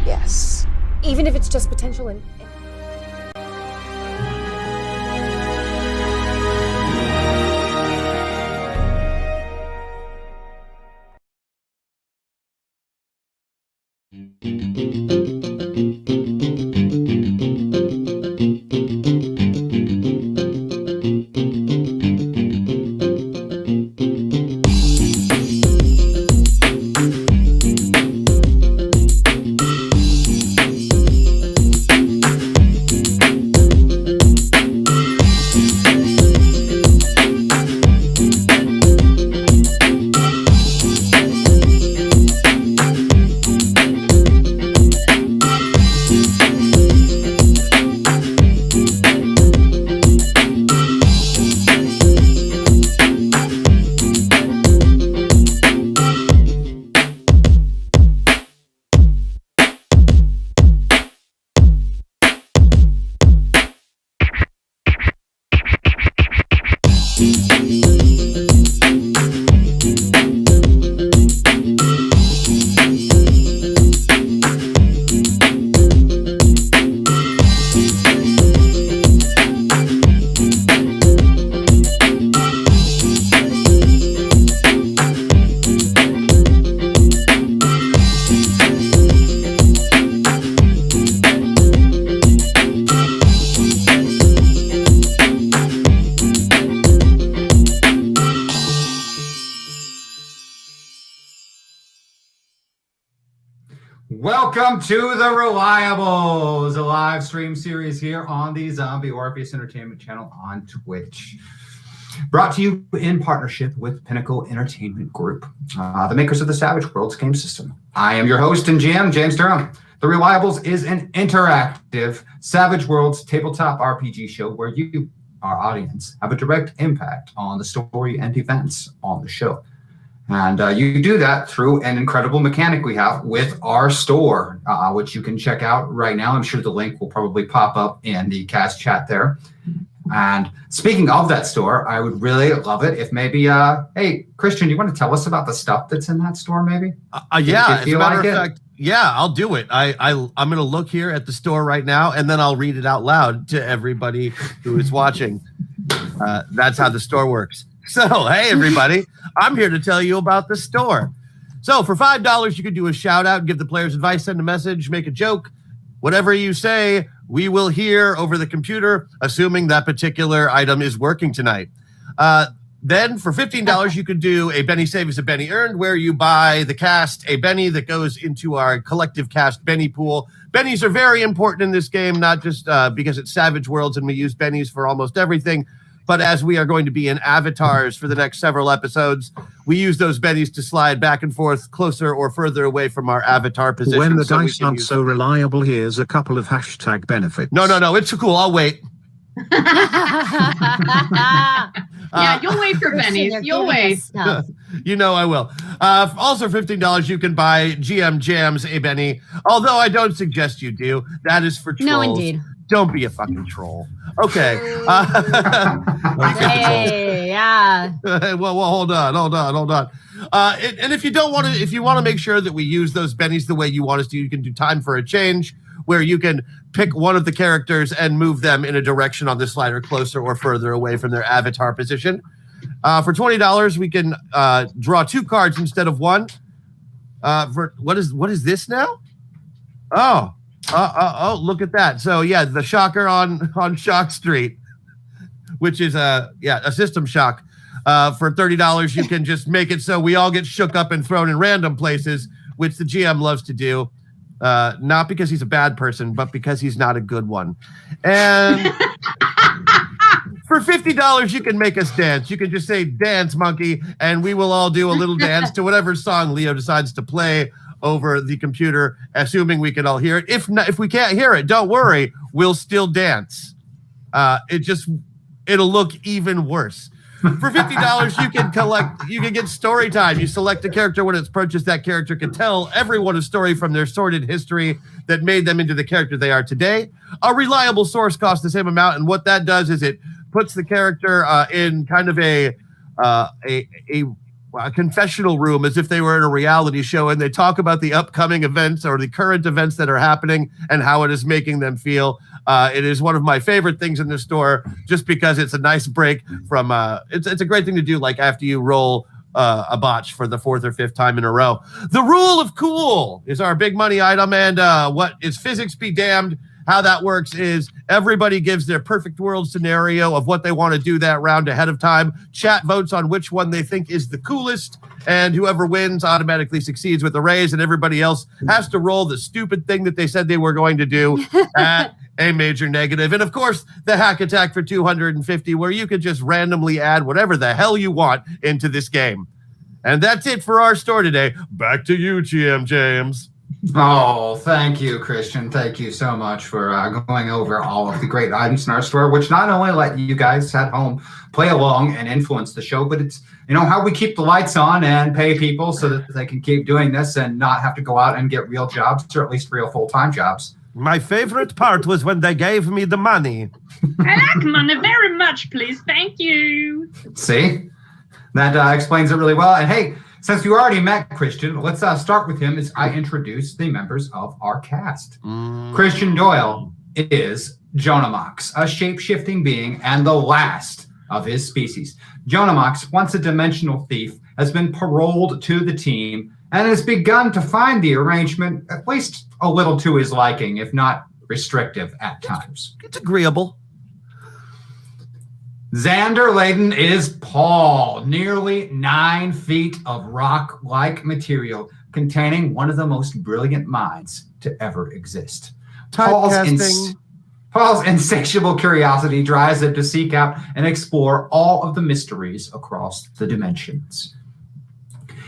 Yes. Even if it's just potential and... Welcome to The Reliables, a live stream series here on the Zombie Orpheus Entertainment channel on Twitch. Brought to you in partnership with Pinnacle Entertainment Group, the makers of the Savage Worlds game system. I am your host and GM, James Durham. The Reliables is an interactive Savage Worlds tabletop RPG show where you, our audience, have a direct impact on the story and events on the show. And you do that through an incredible mechanic we have with our store, which you can check out right now. I'm sure the link will probably pop up in the cast chat there. And speaking of that store, I would really love it if maybe, hey, Christian, you want to tell us about the stuff that's in that store maybe? Yeah, as a matter of fact, yeah, I'll do it. I'm going to look here at the store right now, and then I'll read it out loud to everybody who is watching. That's how the store works. So, hey, everybody, I'm here to tell you about the store. So, for $5, you can do a shout out, give the players advice, send a message, make a joke. Whatever you say, we will hear over the computer, assuming that particular item is working tonight. Then, for $15, you can do a Benny Save is a Benny Earned, where you buy the cast a Benny that goes into our collective cast Benny pool. Bennies are very important in this game, not just because it's Savage Worlds and we use Bennies for almost everything, but as we are going to be in avatars for the next several episodes, we use those bennies to slide back and forth closer or further away from our avatar position. When the dice aren't so reliable, here's a couple of hashtag benefits. No, it's cool. I'll wait. Yeah, you'll wait for bennies. You'll wait. You know I will. Also, $15, you can buy GM Jams a Benny, although I don't suggest you do. That is for trolls. No, indeed. Don't be a fucking troll. Okay. Hey, yeah. well, hold on. And if you don't want to, if you want to make sure that we use those bennies the way you want us to, you can do Time for a Change, where you can pick one of the characters and move them in a direction on the slider closer or further away from their avatar position. For $20, we can draw 2 cards instead of 1. For what is this now? Oh, look at that. So yeah, the shocker on Shock Street, which is a system shock. For $30, you can just make it so we all get shook up and thrown in random places, which the GM loves to do. Not because he's a bad person, but because he's not a good one. And for $50, you can make us dance. You can just say, "Dance, monkey," and we will all do a little dance to whatever song Leo decides to play over the computer, assuming we can all hear it. If we can't hear it, don't worry, we'll still dance. It'll look even worse. For $50, you can get story time. You select a character. When it's purchased, that character can tell everyone a story from their sordid history that made them into the character they are today. A reliable source costs the same amount, and what that does is it puts the character in kind of a a confessional room as if they were in a reality show, and they talk about the upcoming events or the current events that are happening and how it is making them feel. It is one of my favorite things in the store, just because it's a nice break from it's a great thing to do, like after you roll a botch for the 4th or 5th time in a row. The rule of cool is our big money item, and what is physics be damned. How that works is everybody gives their perfect world scenario of what they want to do that round ahead of time. Chat votes on which one they think is the coolest, and whoever wins automatically succeeds with a raise, and everybody else has to roll the stupid thing that they said they were going to do at a major negative. And of course, the hack attack for 250, where you could just randomly add whatever the hell you want into this game. And that's it for our store today. Back to you, GM James. Oh, thank you, Christian. Thank you so much for going over all of the great items in our store, which not only let you guys at home play along and influence the show, but it's, how we keep the lights on and pay people so that they can keep doing this and not have to go out and get real jobs, or at least real full-time jobs. My favorite part was when they gave me the money. I like money very much, please. Thank you. See? That explains it really well. And hey, since you already met Christian, let's start with him as I introduce the members of our cast. Christian Doyle is Jonamox, a shape-shifting being and the last of his species. Jonamox, once a dimensional thief, has been paroled to the team and has begun to find the arrangement at least a little to his liking, if not restrictive at times. It's agreeable. Xander Layden is Paul, nearly 9 feet of rock-like material containing one of the most brilliant minds to ever exist. Paul's insatiable curiosity drives him to seek out and explore all of the mysteries across the dimensions.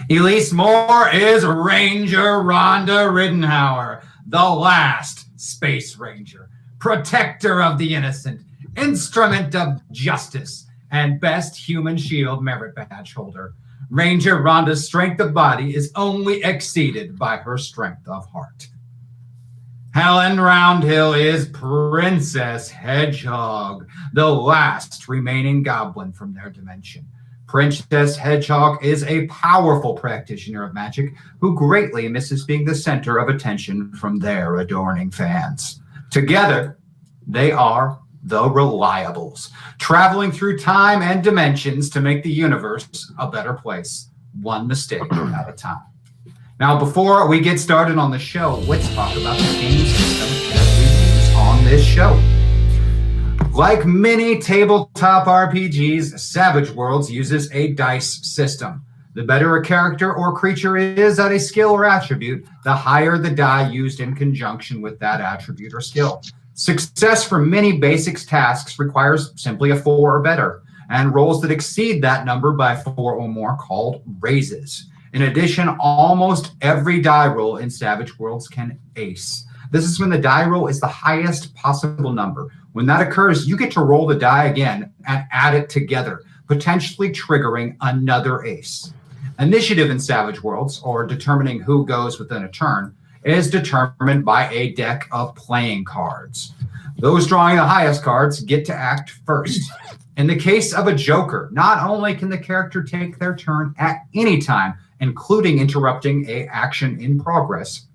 Elise Moore is Ranger Rhonda Riddenhauer, the last Space Ranger, protector of the innocent, instrument of justice, and best human shield merit badge holder. Ranger Rhonda's strength of body is only exceeded by her strength of heart. Helen Roundhill is Princess Hedgehog, the last remaining goblin from their dimension. Princess Hedgehog is a powerful practitioner of magic who greatly misses being the center of attention from their adoring fans. Together, they are the Reliables, traveling through time and dimensions to make the universe a better place, one mistake at a time. Now, before we get started on the show, let's talk about the game system that we use on this show. Like many tabletop RPGs, Savage Worlds uses a dice system. The better a character or creature is at a skill or attribute, the higher the die used in conjunction with that attribute or skill. Success for many basic tasks requires simply a 4 or better, and rolls that exceed that number by 4 or more called raises. In addition, almost every die roll in Savage Worlds can ace. This is when the die roll is the highest possible number. When that occurs, you get to roll the die again and add it together, potentially triggering another ace. Initiative in Savage Worlds, or determining who goes within a turn, is determined by a deck of playing cards. Those drawing the highest cards get to act first. In the case of a Joker, not only can the character take their turn at any time, including interrupting an action in progress,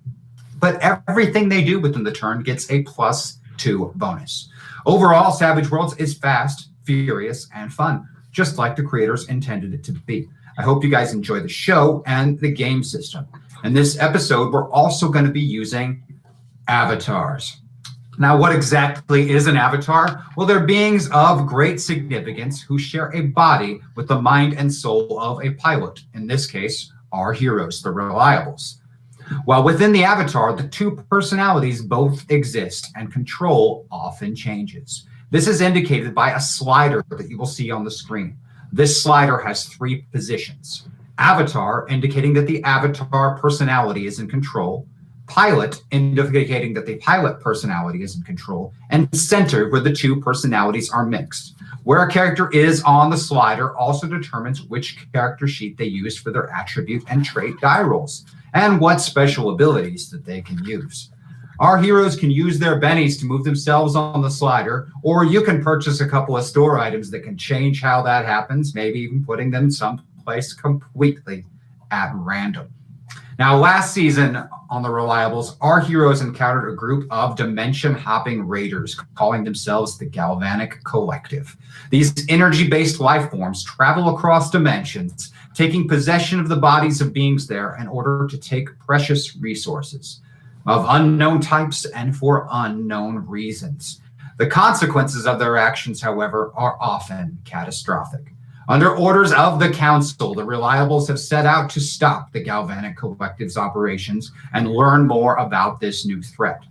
but everything they do within the turn gets a +2 bonus. Overall, Savage Worlds is fast, furious, and fun, just like the creators intended it to be. I hope you guys enjoy the show and the game system. In this episode, we're also going to be using avatars. Now, what exactly is an avatar? Well, they're beings of great significance who share a body with the mind and soul of a pilot. In this case, our heroes, the Reliables. While within the avatar, the two personalities both exist and control often changes. This is indicated by a slider that you will see on the screen. This slider has 3 positions. Avatar, indicating that the avatar personality is in control. Pilot, indicating that the pilot personality is in control. And center, where the 2 personalities are mixed. Where a character is on the slider also determines which character sheet they use for their attribute and trait die rolls, and what special abilities that they can use. Our heroes can use their bennies to move themselves on the slider, or you can purchase a couple of store items that can change how that happens, maybe even putting them someplace place completely at random. Now, last season on the Reliables, our heroes encountered a group of dimension-hopping raiders calling themselves the Galvanic Collective. These energy-based life forms travel across dimensions, taking possession of the bodies of beings there in order to take precious resources of unknown types and for unknown reasons. The consequences of their actions, however, are often catastrophic. Under orders of the Council, the Reliables have set out to stop the Galvanic Collective's operations and learn more about this new threat.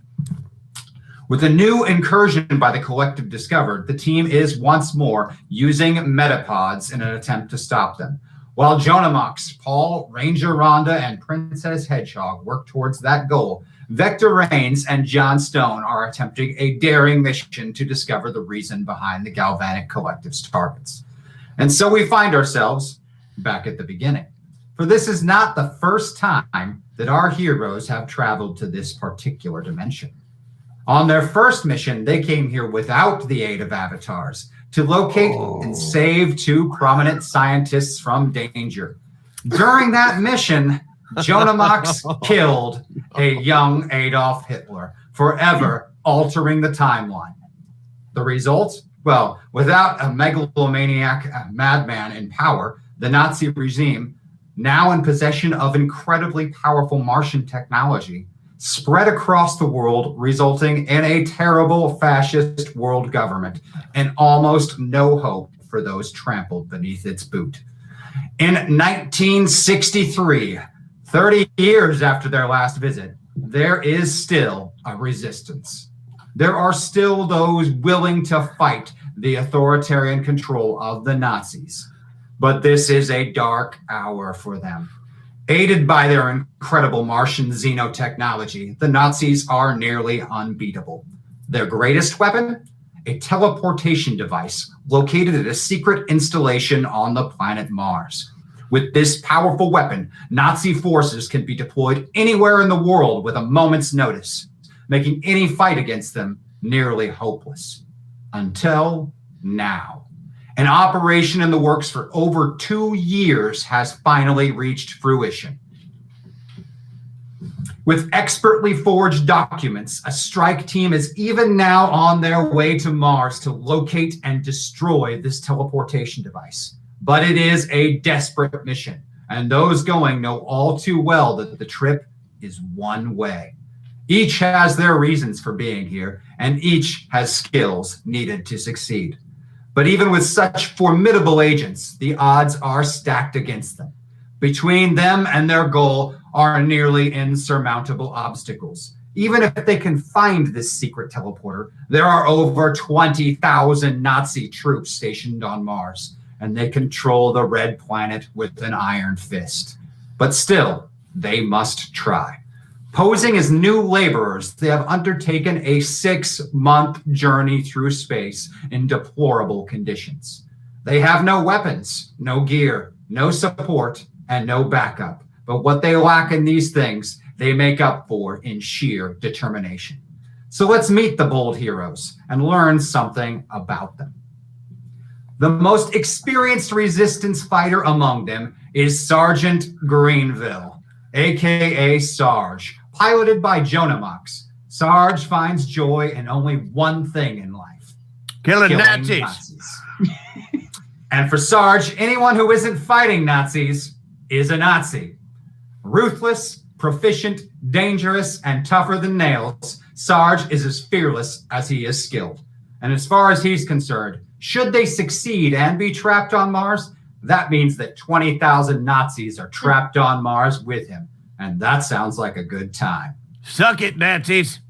With a new incursion by the Collective discovered, the team is once more using metapods in an attempt to stop them. While Jonamox, Paul, Ranger Rhonda, and Princess Hedgehog work towards that goal, Vector Rains and John Stone are attempting a daring mission to discover the reason behind the Galvanic Collective's targets. And so we find ourselves back at the beginning. For this is not the first time that our heroes have traveled to this particular dimension. On their first mission, they came here without the aid of avatars to locate and save two prominent scientists from danger. During that mission, Jonamox killed a young Adolf Hitler, forever altering the timeline. The result? Well, without a megalomaniac madman in power, the Nazi regime, now in possession of incredibly powerful Martian technology, spread across the world, resulting in a terrible fascist world government and almost no hope for those trampled beneath its boot. In 1963, 30 years after their last visit, there is still a resistance. There are still those willing to fight the authoritarian control of the Nazis. But this is a dark hour for them. Aided by their incredible Martian xenotechnology, the Nazis are nearly unbeatable. Their greatest weapon? A teleportation device located at a secret installation on the planet Mars. With this powerful weapon, Nazi forces can be deployed anywhere in the world with a moment's notice, making any fight against them nearly hopeless. Until now. An operation in the works for over 2 years has finally reached fruition. With expertly forged documents, a strike team is even now on their way to Mars to locate and destroy this teleportation device. But it is a desperate mission, and those going know all too well that the trip is one way. Each has their reasons for being here, and each has skills needed to succeed. But even with such formidable agents, the odds are stacked against them. Between them and their goal are nearly insurmountable obstacles. Even if they can find this secret teleporter, there are over 20,000 Nazi troops stationed on Mars, and they control the red planet with an iron fist. But still, they must try. Posing as new laborers, they have undertaken a 6-month journey through space in deplorable conditions. They have no weapons, no gear, no support, and no backup. But what they lack in these things, they make up for in sheer determination. So let's meet the bold heroes and learn something about them. The most experienced resistance fighter among them is Sergeant Greenville, aka Sarge. Piloted by Jonamox, Sarge finds joy in only one thing in life. Killing Nazis. And for Sarge, anyone who isn't fighting Nazis is a Nazi. Ruthless, proficient, dangerous, and tougher than nails, Sarge is as fearless as he is skilled. And as far as he's concerned, should they succeed and be trapped on Mars, that means that 20,000 Nazis are trapped on Mars with him. And that sounds like a good time. Suck it, Nazis.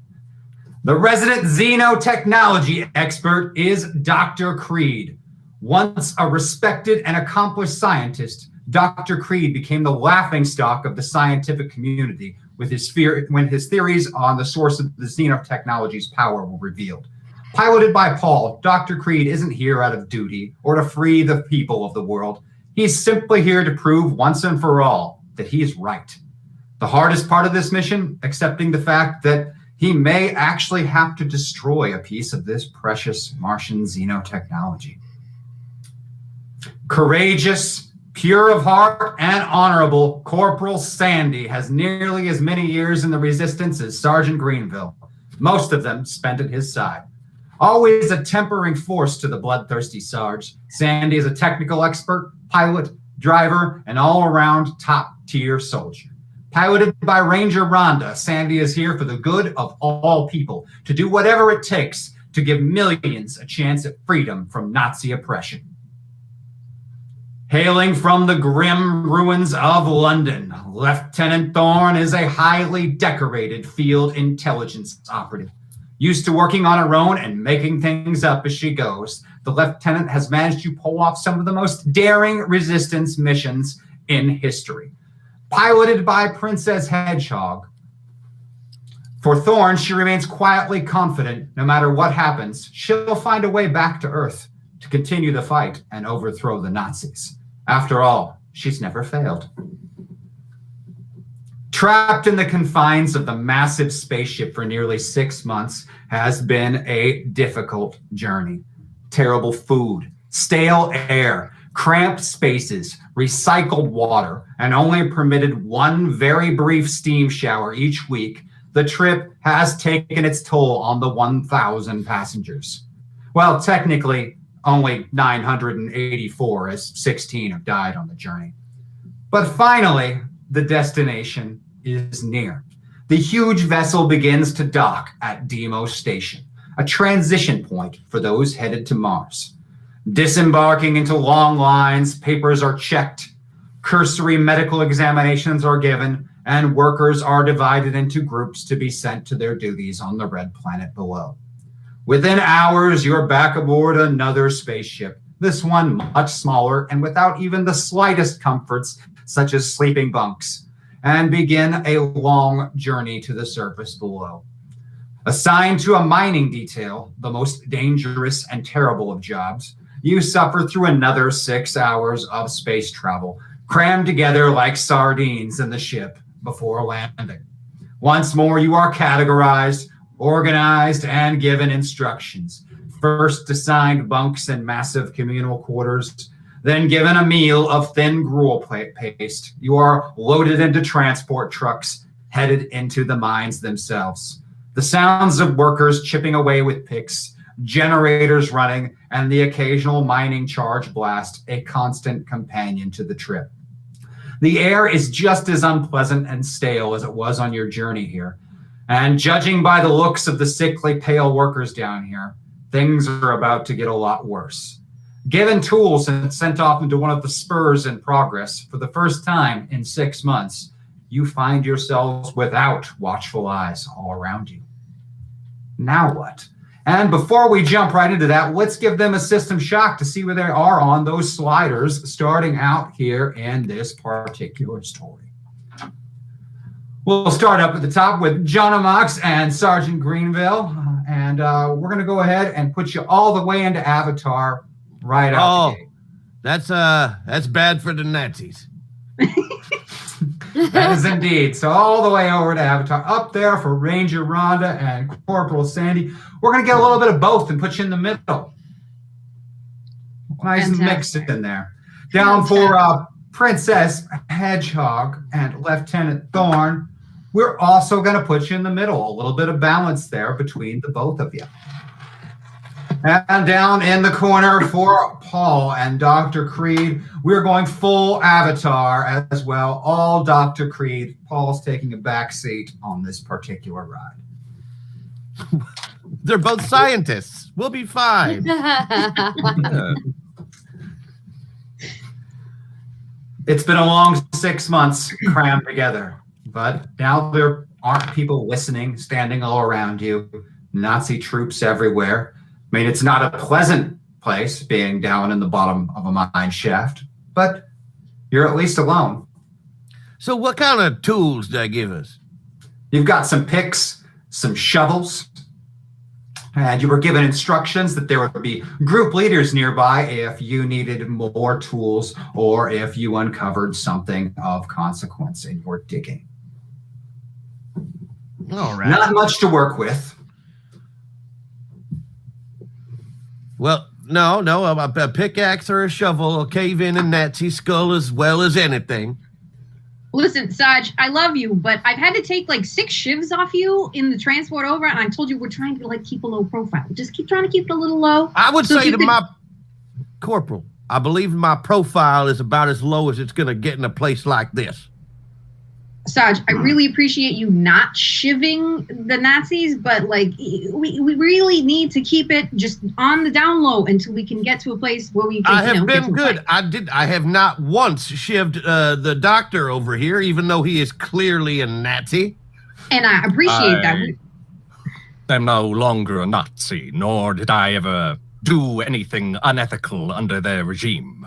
The resident xenotechnology expert is Dr. Creed. Once a respected and accomplished scientist, Dr. Creed became the laughingstock of the scientific community when his theories on the source of the xenotechnology's power were revealed. Piloted by Paul, Dr. Creed isn't here out of duty or to free the people of the world. He's simply here to prove once and for all that he's right. The hardest part of this mission, accepting the fact that he may actually have to destroy a piece of this precious Martian xenotechnology. Courageous, Pure of heart and honorable, Corporal Sandy has nearly as many years in the resistance as Sergeant Greenville, most of them spent at his side. Always a tempering force to the bloodthirsty Sarge, Sandy is a technical expert, pilot, driver, and all-around top-tier soldier. Piloted by Ranger Rhonda, Sandy is here for the good of all people, to do whatever it takes to give millions a chance at freedom from Nazi oppression. Hailing from the grim ruins of London, Lieutenant Thorne is a highly decorated field intelligence operative. Used to working on her own and making things up as she goes, the lieutenant has managed to pull off some of the most daring resistance missions in history. Piloted by Princess Hedgehog. For Thorne, she remains quietly confident no matter what happens, she'll find a way back to Earth to continue the fight and overthrow the Nazis. After all, she's never failed. Trapped in the confines of the massive spaceship for nearly 6 months has been a difficult journey. Terrible food, stale air, cramped spaces, recycled water, and only permitted one very brief steam shower each week, the trip has taken its toll on the 1,000 passengers. Well, technically, only 984, as 16 have died on the journey. But finally, the destination is near. The huge vessel begins to dock at Deimos Station, a transition point for those headed to Mars. Disembarking into long lines, papers are checked, cursory medical examinations are given, and workers are divided into groups to be sent to their duties on the red planet below. Within hours, you're back aboard another spaceship, this one much smaller and without even the slightest comforts, such as sleeping bunks, and begin a long journey to the surface below. Assigned to a mining detail, the most dangerous and terrible of jobs, you suffer through another 6 hours of space travel, crammed together like sardines in the ship before landing. Once more, you are categorized, organized, and given instructions. First assigned bunks and massive communal quarters, then given a meal of thin gruel paste. You are loaded into transport trucks, headed into the mines themselves. The sounds of workers chipping away with picks, generators running, and the occasional mining charge blast, a constant companion to the trip. The air is just as unpleasant and stale as it was on your journey here. And judging by the looks of the sickly, pale workers down here, things are about to get a lot worse. Given tools and sent off into one of the spurs in progress for the first time in 6 months, you find yourselves without watchful eyes all around you. Now what? And before we jump right into that, let's give them a system shock to see where they are on those sliders starting out here in this particular story. We'll start up at the top with John Mox and Sergeant Greenville. And we're going to go ahead and put you all the way into Avatar right out the gate. That's bad for the Nazis. That is indeed. So all the way over to Avatar, up there for Ranger Rhonda and Corporal Sandy. We're going to get a little bit of both and put you in the middle. Nice and mixed in there. Down for Princess Hedgehog and Lieutenant Thorne. We're also going to put you in the middle. A little bit of balance there between the both of you. And down in the corner for Paul and Dr. Creed, we're going full Avatar as well. All Dr. Creed. Paul's taking a back seat on this particular ride. They're both scientists. We'll be fine. It's been a long 6 months crammed together, but now there aren't people listening, standing all around you. Nazi troops everywhere. I mean, it's not a pleasant place being down in the bottom of a mine shaft, but you're at least alone. So what kind of tools do they give us? You've got some picks, some shovels, and you were given instructions that there would be group leaders nearby if you needed more tools or if you uncovered something of consequence in your digging. All right. Not much to work with. Well, a pickaxe or a shovel will cave in a Nazi skull as well as anything. Listen, Saj, I love you, but I've had to take like 6 shivs off you in the transport over, and I told you we're trying to like keep a low profile. Just keep trying to keep it a little low. I would say to my corporal, I believe my profile is about as low as it's going to get in a place like this. Saj, I really appreciate you not shivving the Nazis, but like we really need to keep it just on the down low until we can get to a place where we can. I have been good. I have not once shivved the doctor over here, even though he is clearly a Nazi. And I appreciate that. I'm no longer a Nazi, nor did I ever do anything unethical under their regime.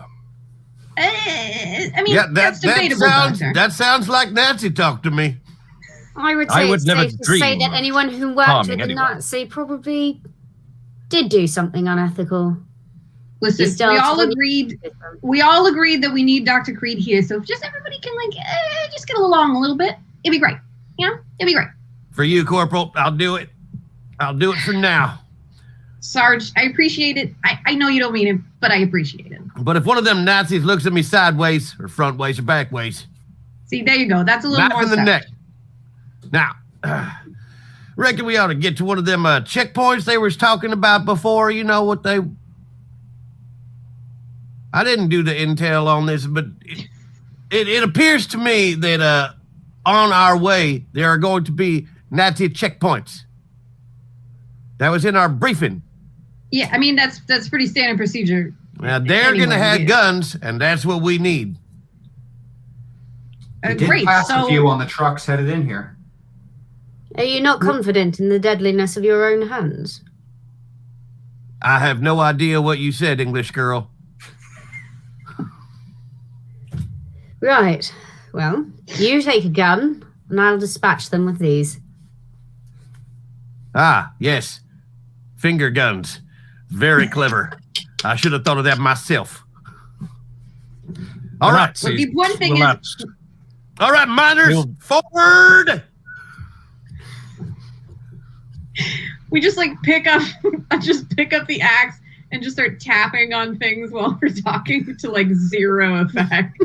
I mean, that's debatable. That sounds like Nazi talk to me. I would say it's never safe to say that anyone who worked with a Nazi probably did do something unethical. Listen, we all agreed that we need Dr. Creed here. So if just everybody can just get along a little bit, it'd be great. You know, it'd be great. For you, Corporal, I'll do it. I'll do it for now. Sarge, I appreciate it. I know you don't mean it, but I appreciate it. But if one of them Nazis looks at me sideways or front ways or back ways. See, there you go. That's a little more in the neck. Now, reckon we ought to get to one of them checkpoints they was talking about before. You know what they... I didn't do the intel on this, but it appears to me that on our way, there are going to be Nazi checkpoints. That was in our briefing. Yeah, I mean, that's pretty standard procedure. Now, they're going to have guns, and that's what we need. Great. Pass a few on the trucks headed in here. Are you not confident in the deadliness of your own hands? I have no idea what you said, English girl. Right. Well, you take a gun, and I'll dispatch them with these. Ah, yes. Finger guns. Very clever. I should have thought of that myself. All right. Well, the one thing is... All right, miners, forward! We just like pick up the axe and just start tapping on things while we're talking to like zero effect.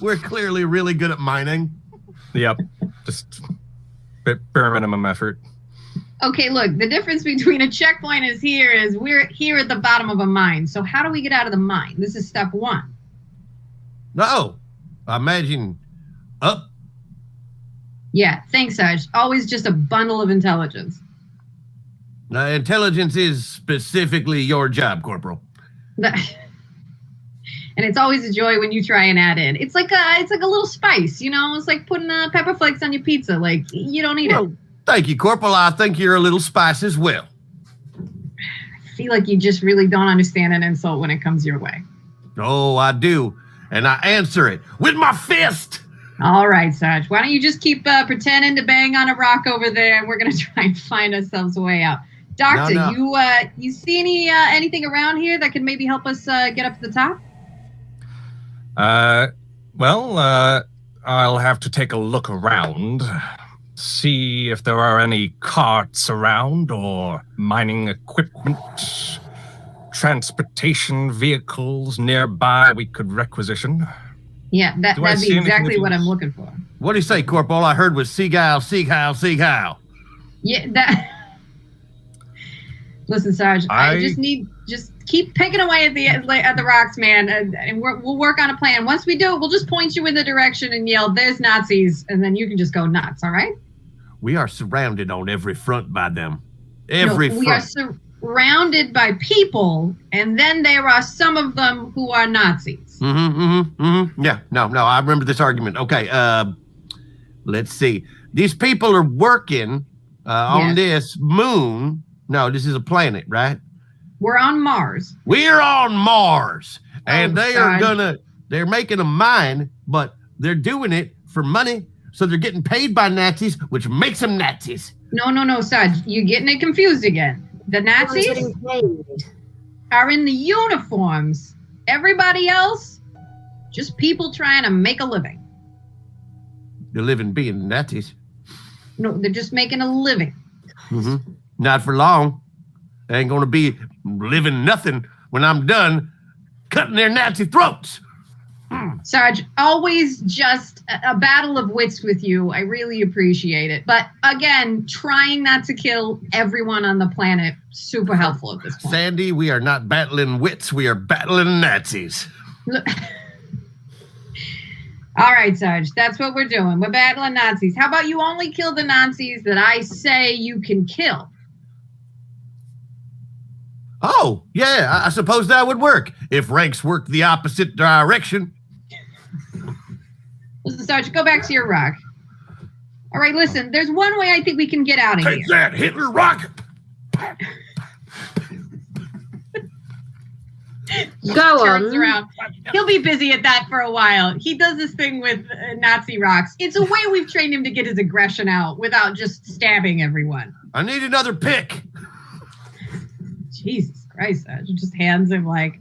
We're clearly really good at mining. Yep. Just bare minimum effort. Okay, look, the difference between a checkpoint is we're here at the bottom of a mine. So how do we get out of the mine? This is step 1. No, I imagine up. Yeah, thanks, Sarge. Always just a bundle of intelligence. Intelligence is specifically your job, Corporal. And it's always a joy when you try and add in. It's like a little spice, you know? It's like putting pepper flakes on your pizza. Like, you don't need it. Thank you, Corporal. I think you're a little spice as well. I feel like you just really don't understand an insult when it comes your way. Oh, I do. And I answer it with my fist. All right, Sarge. Why don't you just keep pretending to bang on a rock over there, and we're going to try and find ourselves a way out. Doctor, you see anything around here that can maybe help us get up to the top? I'll have to take a look around, see if there are any carts around or mining equipment, transportation vehicles nearby we could requisition. Yeah, that'd be exactly what I'm looking for. What do you say, Corporal? I heard was Seagull. Yeah, that... Listen, Sarge, I just keep picking away at the rocks, man, and we'll work on a plan. Once we do it, we'll just point you in the direction and yell, "There's Nazis," and then you can just go nuts, all right? We are surrounded on every front by them. Every front. We are surrounded by people, and then there are some of them who are Nazis. Yeah, no, I remember this argument. Okay, let's see. These people are working on this moon. No, this is a planet, right? We're on Mars. We're on Mars. And they're making a mine, but they're doing it for money. So they're getting paid by Nazis, which makes them Nazis. No, Sarge, you're getting it confused again. The Nazis are in the uniforms. Everybody else, just people trying to make a living. They're living being Nazis. No, they're just making a living. Not for long. There ain't going to be living nothing when I'm done cutting their Nazi throats. Sarge, always just a battle of wits with you. I really appreciate it. But again, trying not to kill everyone on the planet, super helpful at this point. Sandy, we are not battling wits. We are battling Nazis. All right, Sarge, that's what we're doing. We're battling Nazis. How about you only kill the Nazis that I say you can kill? Oh, yeah, I suppose that would work if ranks worked the opposite direction. Listen, Sarge, go back to your rock. All right, listen, there's one way I think we can get out of here. Take that, Hitler rock! Go Turns on. around. He'll be busy at that for a while. He does this thing with Nazi rocks. It's a way we've trained him to get his aggression out without just stabbing everyone. I need another pick. Jesus Christ, Sarge. Just hands him like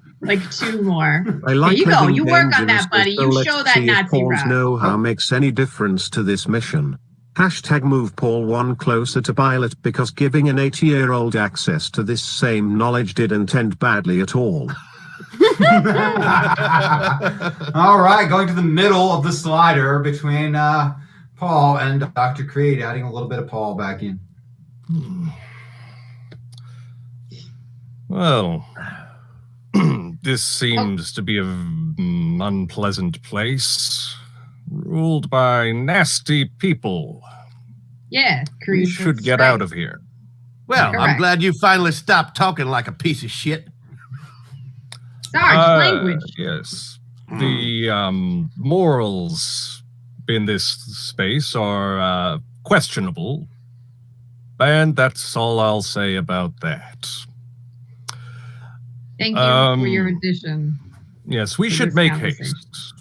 2 more. I like Here you go. living You work on dangerous, that, buddy. so You let's show that see if Nazi Paul's rock. know-how makes any difference to this mission. Hashtag move Paul one closer to pilot, because giving an 80-year-old access to this same knowledge didn't end badly at all. All right, going to the middle of the slider between Paul and Dr. Creed, adding a little bit of Paul back in. Well, this seems to be an unpleasant place, ruled by nasty people. Yeah, Creed. We should that's get right. out of here. Well, I'm Correct. glad you finally stopped talking like a piece of shit. Sarge, language. Yes. The morals in this space are questionable, and that's all I'll say about that. Thank you for your addition. Yes, we to should this make conversation. haste.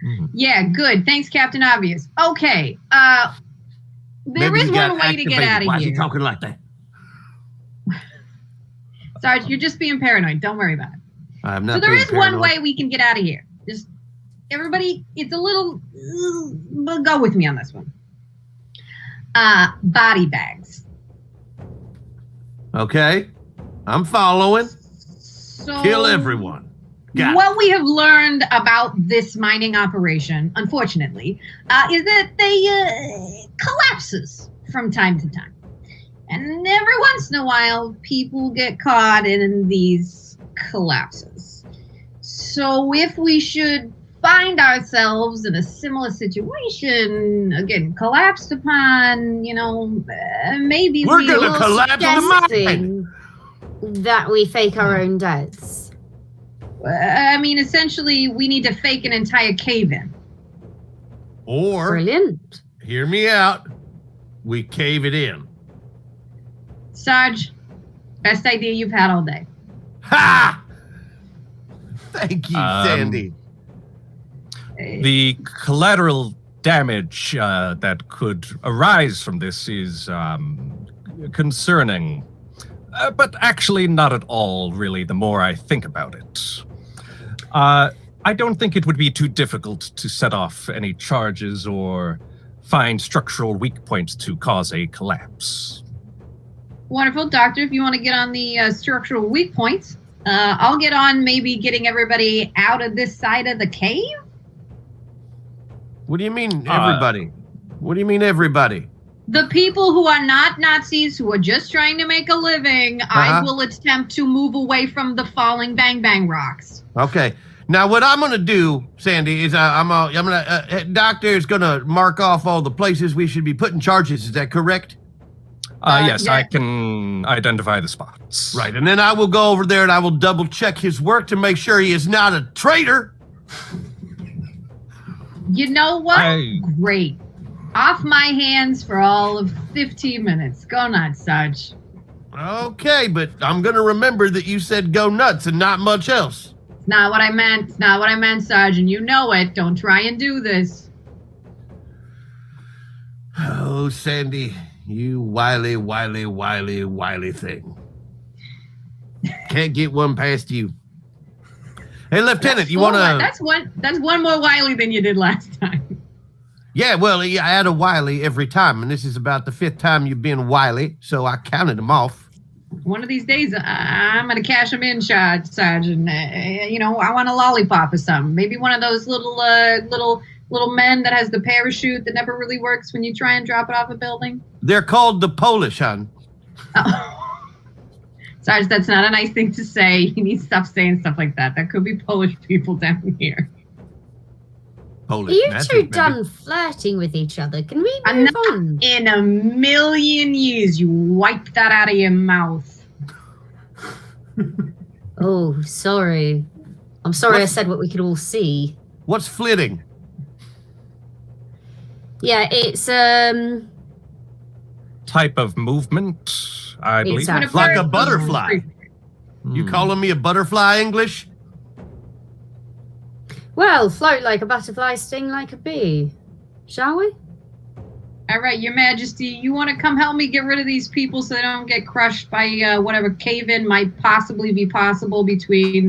Mhm. Yeah, good. Thanks, Captain Obvious. Okay. There Maybe is you got one way to get activated. out Why of is he here. talking like that? Sarge, you're just being paranoid. Don't worry about it. I'm not So there being is one paranoid. way we can get out of here. Just everybody, it's a little, but go with me on this one. Body bags. Okay, I'm following. So Kill everyone. Got it. What we have learned about this mining operation, unfortunately, is that they collapses from time to time. And every once in a while, people get caught in these collapses. So if we should find ourselves in a similar situation, again, collapsed upon, maybe We're we gonna will collapse on the mine. Suggesting that we fake our own deaths. I mean, essentially, we need to fake an entire cave-in. Or, Brilliant. hear me out, we cave it in. Sarge, best idea you've had all day. Ha! Thank you, Um, Sandy. The collateral damage that could arise from this is concerning, but actually not at all, really, the more I think about it. I don't think it would be too difficult to set off any charges or find structural weak points to cause a collapse. Wonderful. Doctor, if you want to get on the structural weak points, I'll get on maybe getting everybody out of this side of the cave. What do you mean, everybody? What do you mean, everybody? The people who are not Nazis, who are just trying to make a living, I will attempt to move away from the falling bang bang rocks. Okay. Now, what I'm going to do, Sandy, is Doctor is going to mark off all the places we should be putting charges. Is that correct? Yes, yeah. I can identify the spots. Right. And then I will go over there and I will double check his work to make sure he is not a traitor. You know what? I- Great. Off my hands for all of 15 minutes. Go nuts, Sarge. Okay, but I'm going to remember that you said go nuts and not much else. It's not what I meant. It's not what I meant, Sarge, and you know it. Don't try and do this. Oh, Sandy, you wily thing. Can't get one past you. Hey, Lieutenant, you want to... That's one more wily than you did last time. Yeah, well, I add a wily every time, and this is about the 5th time you've been wily, so I counted them off. One of these days, I'm gonna cash him in, Sergeant. I want a lollipop or something. Maybe one of those little men that has the parachute that never really works when you try and drop it off a building. They're called the Polish, hon. Oh. Sarge, that's not a nice thing to say. You need to stop saying stuff like that. That could be Polish people down here. Polish Are you magic, two maybe. done flirting with each other? Can we move on? In a million years, you wipe that out of your mouth. Oh, sorry. I'm sorry I said what we could all see. What's flitting? Yeah, it's Type of movement, I believe. Exactly. Like a butterfly. You calling me a butterfly, English? well, float like a butterfly, sting like a bee. Shall we? All right, Your Majesty, you want to come help me get rid of these people so they don't get crushed by whatever cave-in might possibly be possible between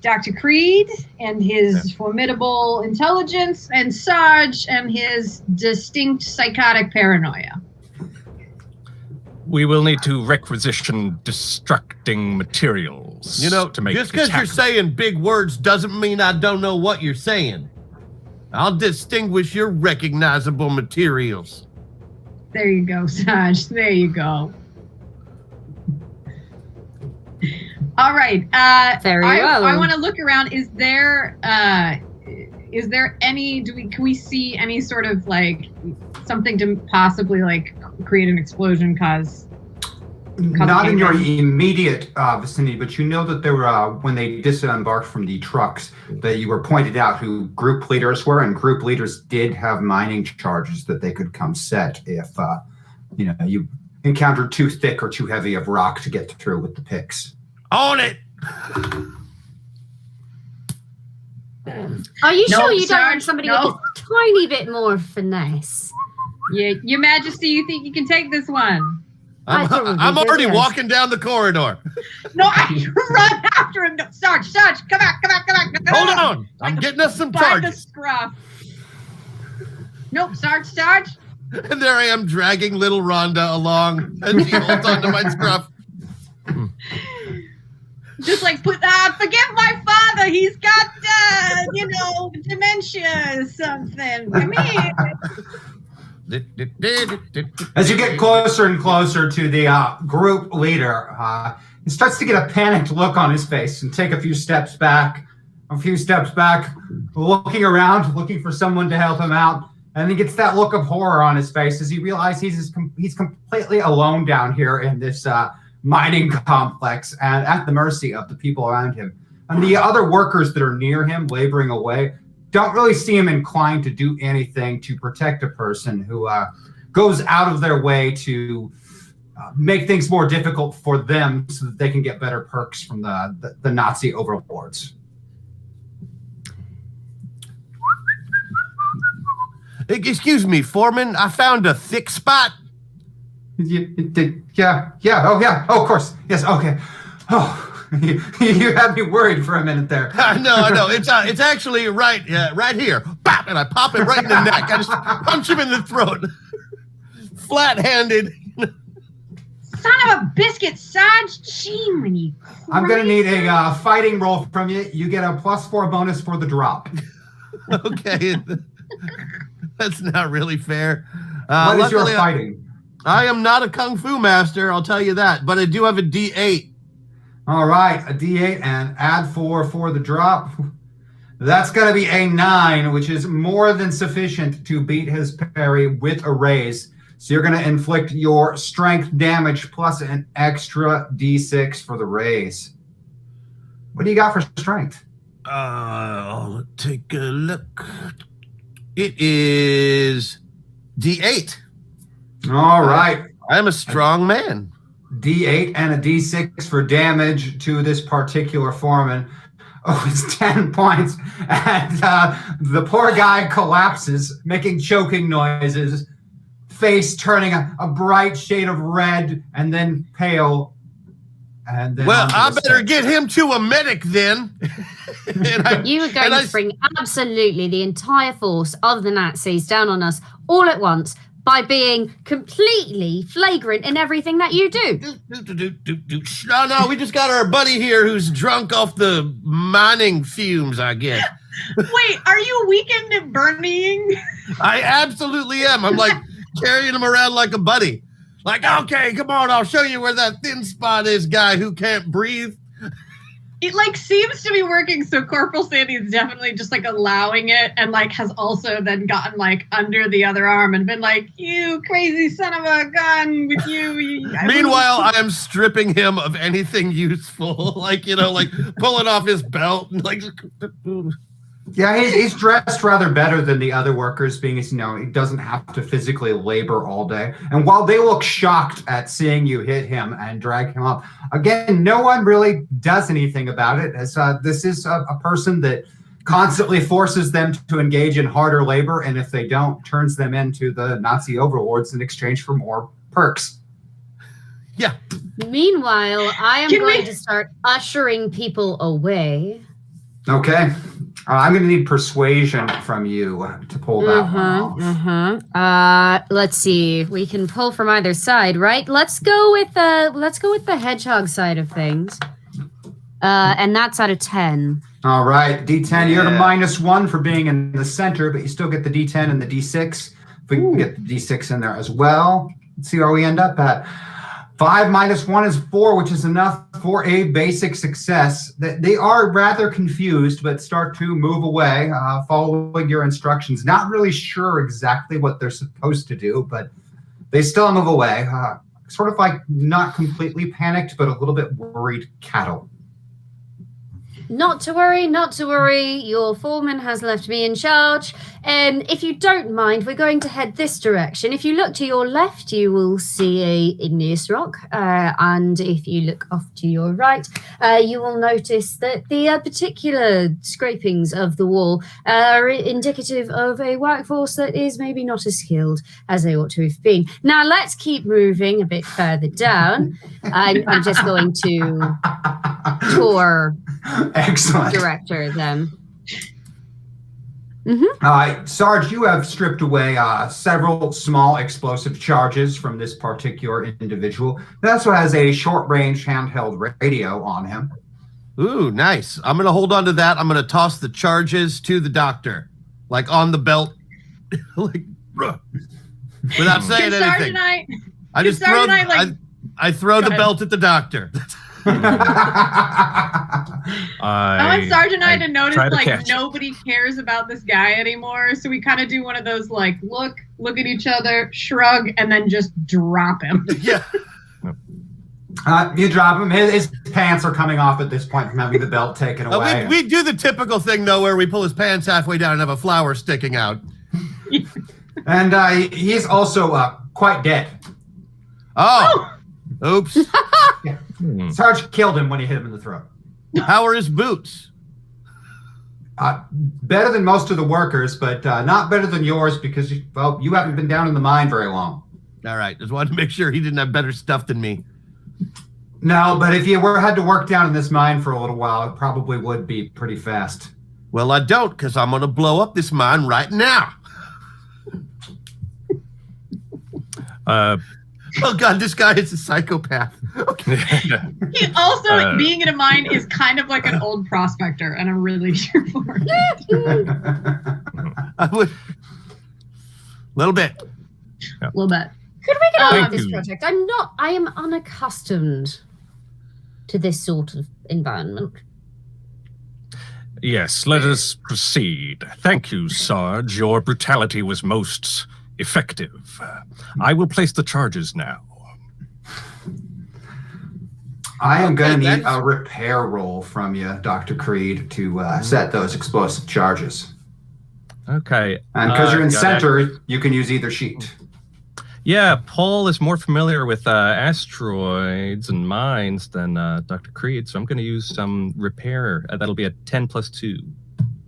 Dr. Creed and his formidable intelligence and Sarge and his distinct psychotic paranoia. We will need to requisition destructing materials. To make just because you're saying big words doesn't mean I don't know what you're saying. I'll distinguish your recognizable materials. There you go, Sarge. There you go. All right. Very well. I want to look around. Is there any? Can we see any sort of like something to possibly like create an explosion? Not in your immediate vicinity, but you know that there were when they disembarked from the trucks, that you were pointed out who group leaders were, and group leaders did have mining charges that they could come set if you encountered too thick or too heavy of rock to get through with the picks. On it. Are you sure you Sarge, don't want somebody with a tiny bit more finesse? Yeah, Your Majesty, you think you can take this one? I'm already walking down the corridor. No, I run after him. No, Sarge, come back. Hold on. I'm getting us some Find the charges. scruff. Nope, Sarge. And there I am dragging little Rhonda along and she holds onto my scruff. Just like forgive my father. He's got dementia or something. Come here. As you get closer and closer to the group leader, he starts to get a panicked look on his face and take a few steps back, looking around, looking for someone to help him out. And he gets that look of horror on his face as he realizes he's completely alone down here in this mining complex and at the mercy of the people around him. And the other workers that are near him, laboring away, don't really see him inclined to do anything to protect a person who goes out of their way to make things more difficult for them so that they can get better perks from the Nazi overlords. Excuse me, Foreman. I found a thick spot. Yeah. Oh, yeah. Oh, of course. Yes. Okay. Oh. You had me worried for a minute there. I know. It's actually right here. Bop, and I pop it right in the neck. I just punch him in the throat. Flat-handed. Son of a biscuit, Sarge. Gee, I'm going to need a fighting roll from you. You get a +4 bonus for the drop. Okay. That's not really fair. What is your fighting? I am not a kung fu master, I'll tell you that. But I do have a D8. All right, a D8 and add 4 for the drop. That's going to be a 9, which is more than sufficient to beat his parry with a raise. So you're going to inflict your strength damage plus an extra D6 for the raise. What do you got for strength? I'll take a look. It is D8. All right. I'm a strong man. D8 and a D6 for damage to this particular foreman. Oh, it's 10 points. And the poor guy collapses, making choking noises, face turning a bright shade of red and then pale. And then I better get him to a medic then. You are going to bring absolutely the entire force of the Nazis down on us all at once. by being completely flagrant in everything that you do. No, we just got our buddy here who's drunk off the mining fumes, I guess. Wait, are you weekend at Bernieing? I absolutely am. I'm like carrying him around like a buddy. Like, okay, come on, I'll show you where that thin spot is, guy who can't breathe. It like seems to be working, so Corporal Sandy is definitely just like allowing it, and like has also then gotten like under the other arm and been like, "You crazy son of a gun with you." Meanwhile, I am stripping him of anything useful, like like pulling off his belt and like. Yeah, he's dressed rather better than the other workers, being as he doesn't have to physically labor all day. And while they look shocked at seeing you hit him and drag him up, again, no one really does anything about it, as this is a person that constantly forces them to engage in harder labor, and if they don't, turns them into the Nazi overlords in exchange for more perks. Yeah. Meanwhile, I am going to start ushering people away. Okay. I'm going to need persuasion from you to pull that one off. Let's see. We can pull from either side, right? Let's go with the hedgehog side of things. And that's out of 10. All right, D10. You're at a -1 for being in the center, but you still get the D10 and the D6. If we can get the D6 in there as well, let's see where we end up at. 5 minus 1 is 4, which is enough for a basic success. They are rather confused, but start to move away, following your instructions. Not really sure exactly what they're supposed to do, but they still move away. Sort of like not completely panicked, but a little bit worried cattle. Not to worry, not to worry. Your foreman has left me in charge. If you don't mind, we're going to head this direction. If you look to your left, you will see a igneous rock. And if you look off to your right, you will notice that the particular scrapings of the wall are indicative of a workforce that is maybe not as skilled as they ought to have been. Now, let's keep moving a bit further down. I'm just going to tour... Excellent. Director, then. All right, Sarge, you have stripped away several small explosive charges from this particular individual. He also has a short-range handheld radio on him. Ooh, nice. I'm going to hold on to that. I'm going to toss the charges to the doctor, like on the belt, like without saying anything. I just throw. I throw the belt at the doctor. I want Sarge and I to notice like nobody cares about this guy anymore, so we kind of do one of those like look at each other, shrug, and then just drop him. Yeah. You drop him. His pants are coming off at this point from having the belt taken away. We do the typical thing though, where we pull his pants halfway down and have a flower sticking out. And he's also quite dead. Oh. Oops. Yeah. Sarge killed him when he hit him in the throat. How are his boots? Better than most of the workers, but not better than yours because, you haven't been down in the mine very long. All right. Just wanted to make sure he didn't have better stuff than me. No, but if you had to work down in this mine for a little while, it probably would be pretty fast. Well, I don't, because I'm going to blow up this mine right now. Oh, God, this guy is a psychopath. Okay. He also, being in a mine is kind of like an old prospector, and I'm really here for it. I would. A little bit. A little bit. Could we get on with this project? I am unaccustomed to this sort of environment. Yes, let us proceed. Thank you, Sarge. Your brutality was most effective. I will place the charges now. I am going to need a repair roll from you, Dr. Creed, to set those explosive charges. Okay. And because you're in center, you can use either sheet. Yeah, Paul is more familiar with asteroids and mines than Dr. Creed, so I'm going to use some repair. That'll be a 10 plus 2.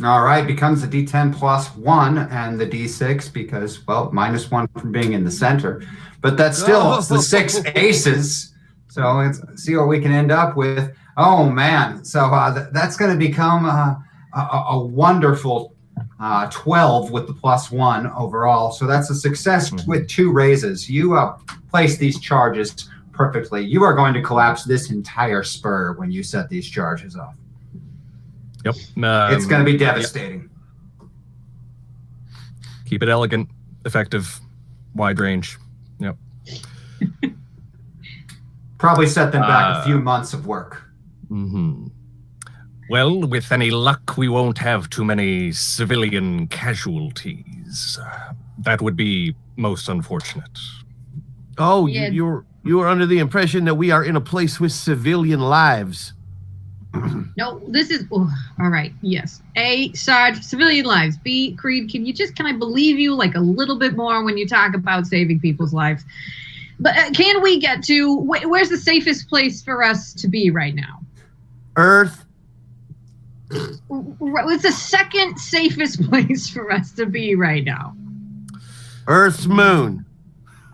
All right, becomes a D10 plus 1 and the D6 because, minus 1 from being in the center. But that's still it's the 6 aces. So let's see what we can end up with. Oh, man. So that's going to become a wonderful 12 with the +1 overall. So that's a success with 2 raises. You place these charges perfectly. You are going to collapse this entire spur when you set these charges off. Yep. It's going to be devastating. Yep. Keep it elegant, effective, wide range. Yep. Probably set them back a few months of work. Mm-hmm. Well, with any luck, we won't have too many civilian casualties. That would be most unfortunate. Oh, Yeah. you were under the impression that we are in a place with civilian lives. No, this is all right. Yes. A, Sarge, civilian lives. B, Creed, can I believe you like a little bit more when you talk about saving people's lives? But can we get to where's the safest place for us to be right now? Earth. It's the second safest place for us to be right now. Earth's moon.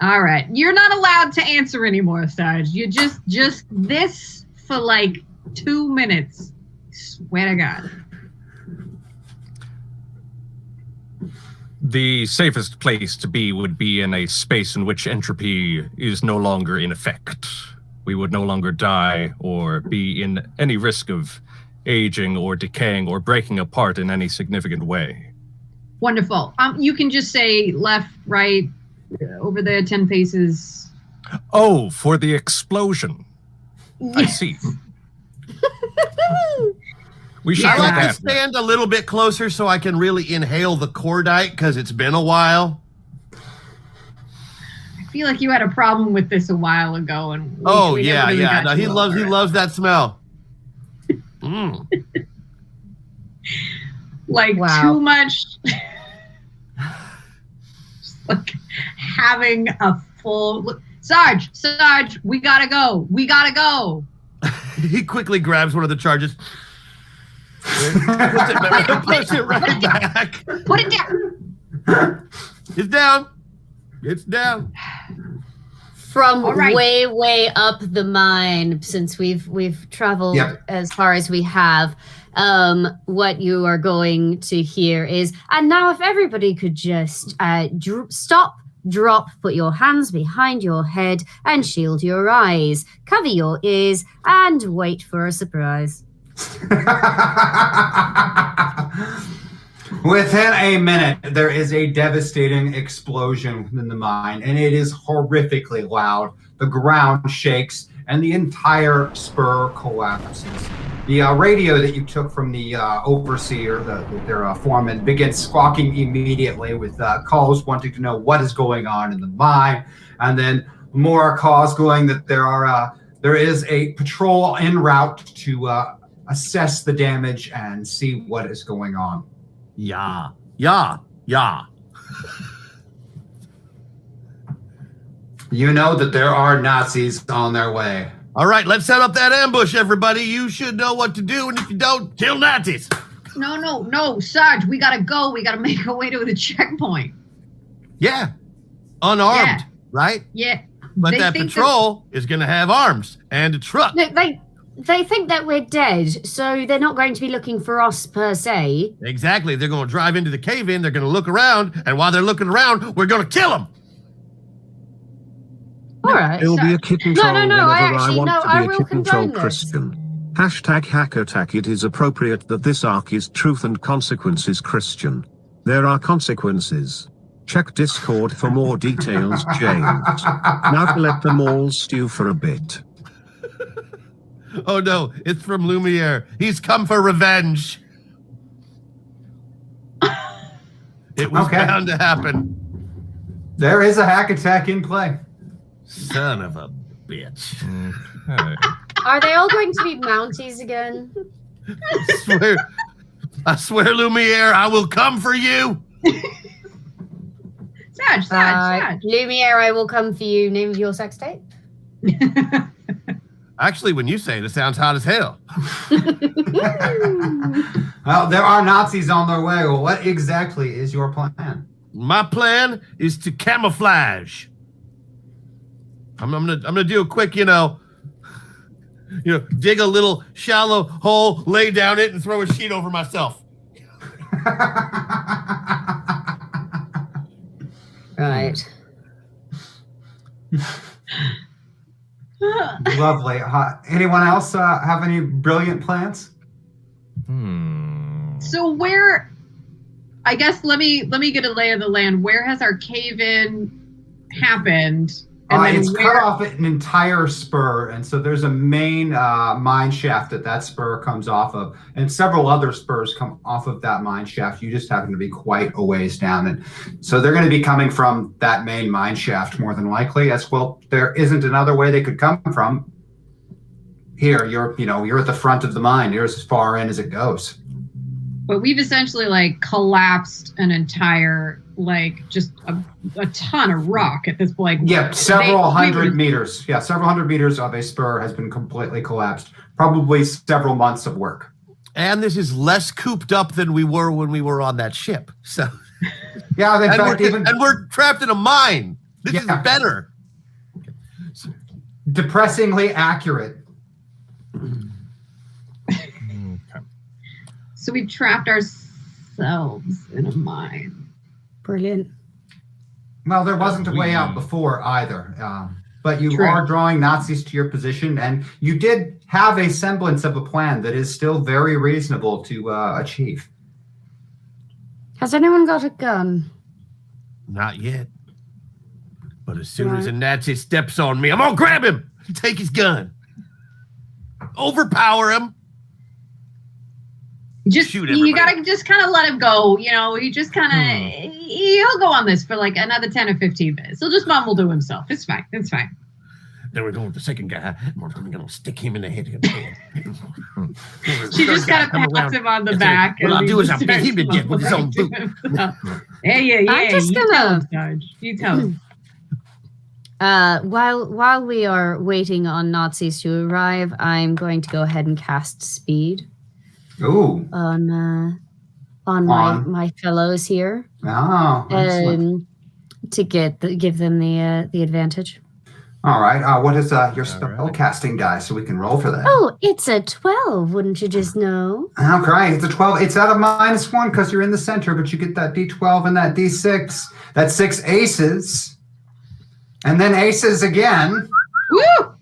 All right. You're not allowed to answer anymore, Sarge. You just this for like 2 minutes. Swear to God. The safest place to be would be in a space in which entropy is no longer in effect. We would no longer die or be in any risk of aging or decaying or breaking apart in any significant way. Wonderful. You can just say left, right, over there, 10 paces. Oh, for the explosion. I see. We should I look like to at that. stand a little bit closer so I can really inhale the cordite because it's been a while. I feel like you had a problem with this a while ago, and we yeah. never really got No, he you loves over it. that smell. Like Wow. too much. Just like having a full Sarge, we gotta go. He quickly grabs one of the charges. Puts it right back. Put it down. It's down. It's down. From All right. way up the mine, since we've traveled as far as we have, what you are going to hear is, and now if everybody could just stop, drop, put your hands behind your head and shield your eyes, cover your ears, and wait for a surprise. Within a minute, there is a devastating explosion within the mine, and it is horrifically loud. The ground shakes, and the entire spur collapses. The radio that you took from the overseer, their foreman, begins squawking immediately with calls wanting to know what is going on in the mine, and then more calls going that there is a patrol en route to assess the damage and see what is going on. Yeah. You know that there are Nazis on their way. All right, let's set up that ambush, everybody. You should know what to do, and if you don't, kill Nazis. No, Sarge, we gotta go. We gotta make our way to the checkpoint. Yeah, unarmed, right? Yeah. But They that think patrol is going to have arms and a truck. Look, they think that we're dead, so they're not going to be looking for us per se. Exactly. They're going to drive into the cave-in. They're going to look around, and while they're looking around, we're going to kill them. All right. It'll be a kitten troll No, whenever I I actually- want no, to I be a will kitten troll condone this. Christian. #HackerTag. It is appropriate that this arc is truth and consequences Christian. There are consequences. Check Discord for more details, James. Now to let them all stew for a bit. Oh no, it's from Lumiere. He's come for revenge. It was bound to happen. There is a hack attack in play. Son of a bitch. Okay. Are they all going to be Mounties again? I swear, Lumiere, I will come for you. Sarge. Lumiere, I will come for you. Name of your sex tape? Actually, when you say it, it sounds hot as hell. Well, there are Nazis on their way. Well, what exactly is your plan? My plan is to camouflage. I'm gonna do a quick, dig a little shallow hole, lay down it, and throw a sheet over myself. Right. Lovely. Anyone else have any brilliant plans? So where? I guess let me get a lay of the land. Where has our cave-in happened? And It's cut off an entire spur, and so there's a main mine shaft that spur comes off of, and several other spurs come off of that mine shaft. You just happen to be quite a ways down, and so they're going to be coming from that main mine shaft more than likely. As well, there isn't another way they could come from. Here, you're at the front of the mine. You're as far in as it goes. But we've essentially like collapsed an entire, like just a ton of rock at this point. Yeah, several hundred meters. Yeah, several hundred meters of a spur has been completely collapsed. Probably several months of work. And this is less cooped up than we were when we were on that ship. So yeah, and we're trapped in a mine. This is better. Depressingly accurate. So we've trapped ourselves in a mine. Brilliant. Well, there wasn't a way out before either. But you are drawing Nazis to your position, and you did have a semblance of a plan that is still very reasonable to achieve. Has anyone got a gun? Not yet. But as soon as a Nazi steps on me, I'm gonna grab him, take his gun, overpower him. Just you gotta just kind of let him go. He just kind of he'll go on this for like another 10 or 15 minutes. He'll just mumble to himself. It's fine. It's fine. Then we're going with the second guy. We're gonna stick him in the head. She just kind of pats him on the back. What I'll do is I'll beat him to death with his own boot. Hey. I'm just You tell him. While we are waiting on Nazis to arrive, I'm going to go ahead and cast speed. Ooh. On my fellows here. Oh. To give them the advantage. All right. What is your spell casting die so we can roll for that? Oh, it's a 12. Wouldn't you just know? Okay, it's a 12. It's out of -1 because you're in the center, but you get that D12 and that D6. That's 6 aces. And then aces again. Woo!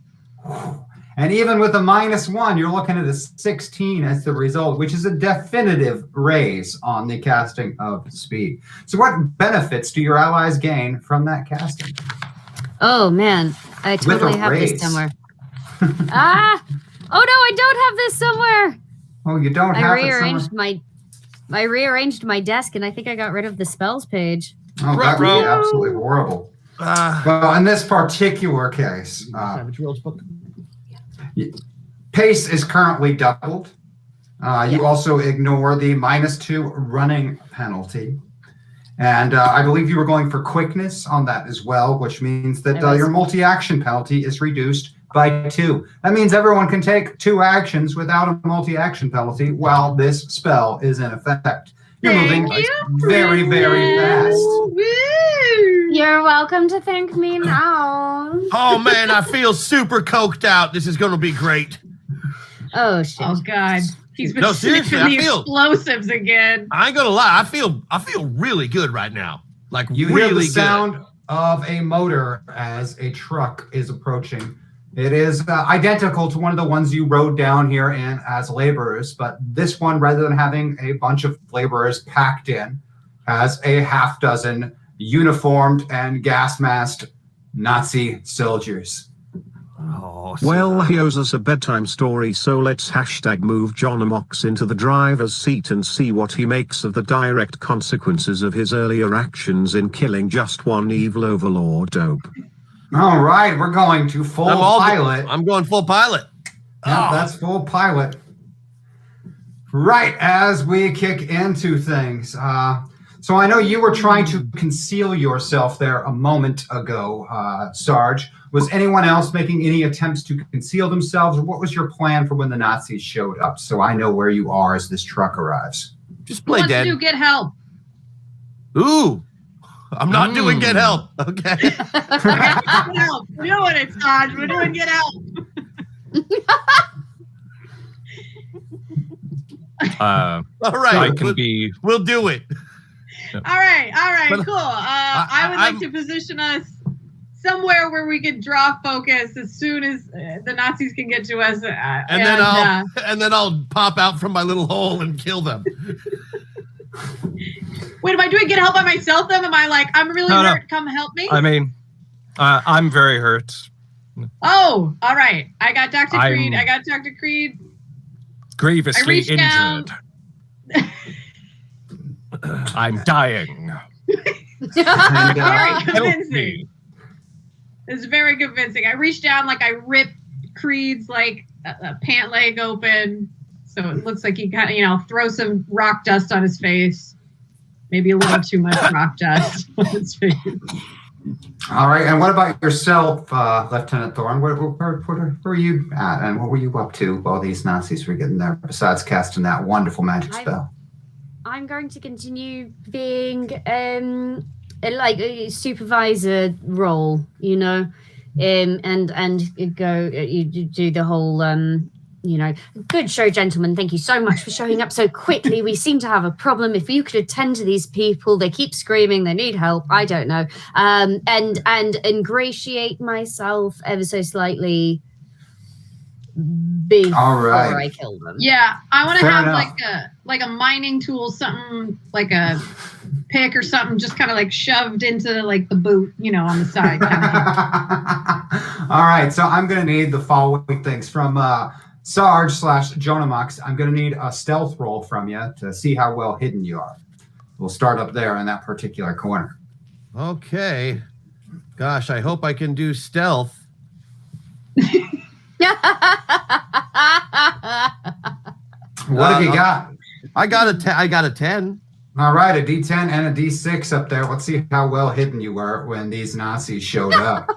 And even with a -1, you're looking at a 16 as the result, which is a definitive raise on the casting of speed. So what benefits do your allies gain from that casting? Oh, man. I totally have this somewhere. Oh, no, I don't have this somewhere. Oh, you don't have it somewhere? I rearranged my desk, and I think I got rid of the spells page. Oh, that would be absolutely horrible. Well, in this particular case, Savage Worlds book. pace is currently doubled. You also ignore the -2 running penalty. And I believe you were going for quickness on that as well, which means that your multi-action penalty is reduced by 2. That means everyone can take 2 actions without a multi-action penalty while this spell is in effect. You're moving very, very fast. Woo! You're welcome to thank me now. Oh, man, I feel super coked out. This is going to be great. Oh, shit. Oh, God. He's been seriously, sniffing the explosives again. I ain't gonna lie. I feel really good right now. Like you really hear the good. sound of a motor as a truck is approaching. It is identical to one of the ones you rode down here in as laborers, but this one, rather than having a bunch of laborers packed in, has a half dozen uniformed and gas masked Nazi soldiers. Oh, well, he owes us a bedtime story, so let's #move John Amox into the driver's seat and see what he makes of the direct consequences of his earlier actions in killing just one evil overlord dope. All right, we're going to full pilot. I'm going full pilot. Yeah, that's full pilot. Right, as we kick into things. So I know you were trying to conceal yourself there a moment ago, Sarge. Was anyone else making any attempts to conceal themselves? Or what was your plan for when the Nazis showed up? So I know where you are as this truck arrives. Just play dead. Let's do get help. Ooh, I'm not doing get help. Okay. Get help. We're doing it, Sarge. We're doing get help. All right. I can be. We'll do it. All right, But- cool. I would like to position us somewhere where we can draw focus as soon as the Nazis can get to us. And then I'll pop out from my little hole and kill them. Wait, am I doing get help by myself then? Am I like, I'm really hurt, come help me? I mean, I'm very hurt. Oh, all right. I got Dr. Creed. Grievously reached down. injured. I'm dying. Very Help convincing. me. It's very convincing. I reached down, like I ripped Creed's like a pant leg open, so it looks like he kind of, throw some rock dust on his face. Maybe a little too much rock dust on his face. All right, and what about yourself, Lieutenant Thorne? Where were you at, and what were you up to while these Nazis were getting there, besides casting that wonderful magic spell? I'm going to continue being like a supervisor role, and go you do the whole good show, gentlemen. Thank you so much for showing up so quickly. We seem to have a problem. If you could attend to these people, they keep screaming, they need help. I don't know. And ingratiate myself ever so slightly before I kill them. Yeah, I want to Fair have enough. like a mining tool, something like a pick or something, just kind of like shoved into like the boot, on the side. All right, so I'm going to need the following things from Sarge/Jonamax. I'm going to need a stealth roll from you to see how well hidden you are. We'll start up there in that particular corner. Okay. Gosh, I hope I can do stealth. What have you got? I got a 10. All right, a D10 and a D6 up there. Let's see how well hidden you were when these Nazis showed up.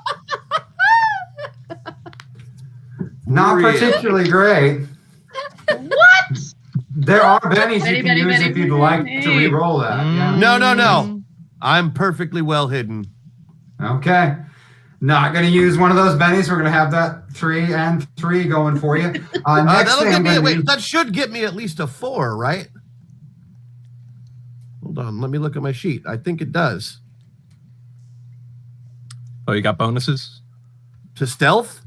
Not Really? particularly great. What? There are bennies you can use Benny, if you'd like to re-roll that. Yeah. No. I'm perfectly well hidden. Okay. Not going to use one of those bennies. We're going to have that 3 and 3 going for you. Next thing That should get me at least a 4, right? Hold on. Let me look at my sheet. I think it does. Oh, you got bonuses? To stealth?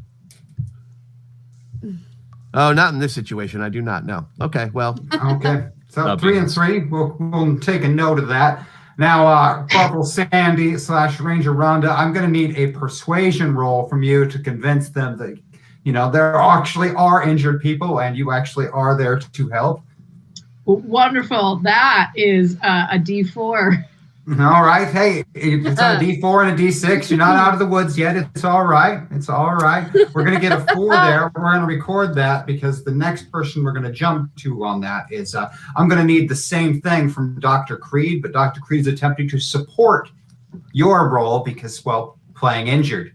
Oh, not in this situation. I do not know. Okay, well. Okay. So 3 and 3. We'll take a note of that. Now, Corporal Sandy/Ranger Rhonda, I'm going to need a persuasion roll from you to convince them that, there actually are injured people and you actually are there to help. Wonderful. That is a D4. All right. Hey, it's a D4 and a D6. You're not out of the woods yet. It's all right. It's all right. We're going to get a 4 there. We're going to record that because the next person we're going to jump to on that is I'm going to need the same thing from Dr. Creed, but Dr. Creed's attempting to support your role because, playing injured.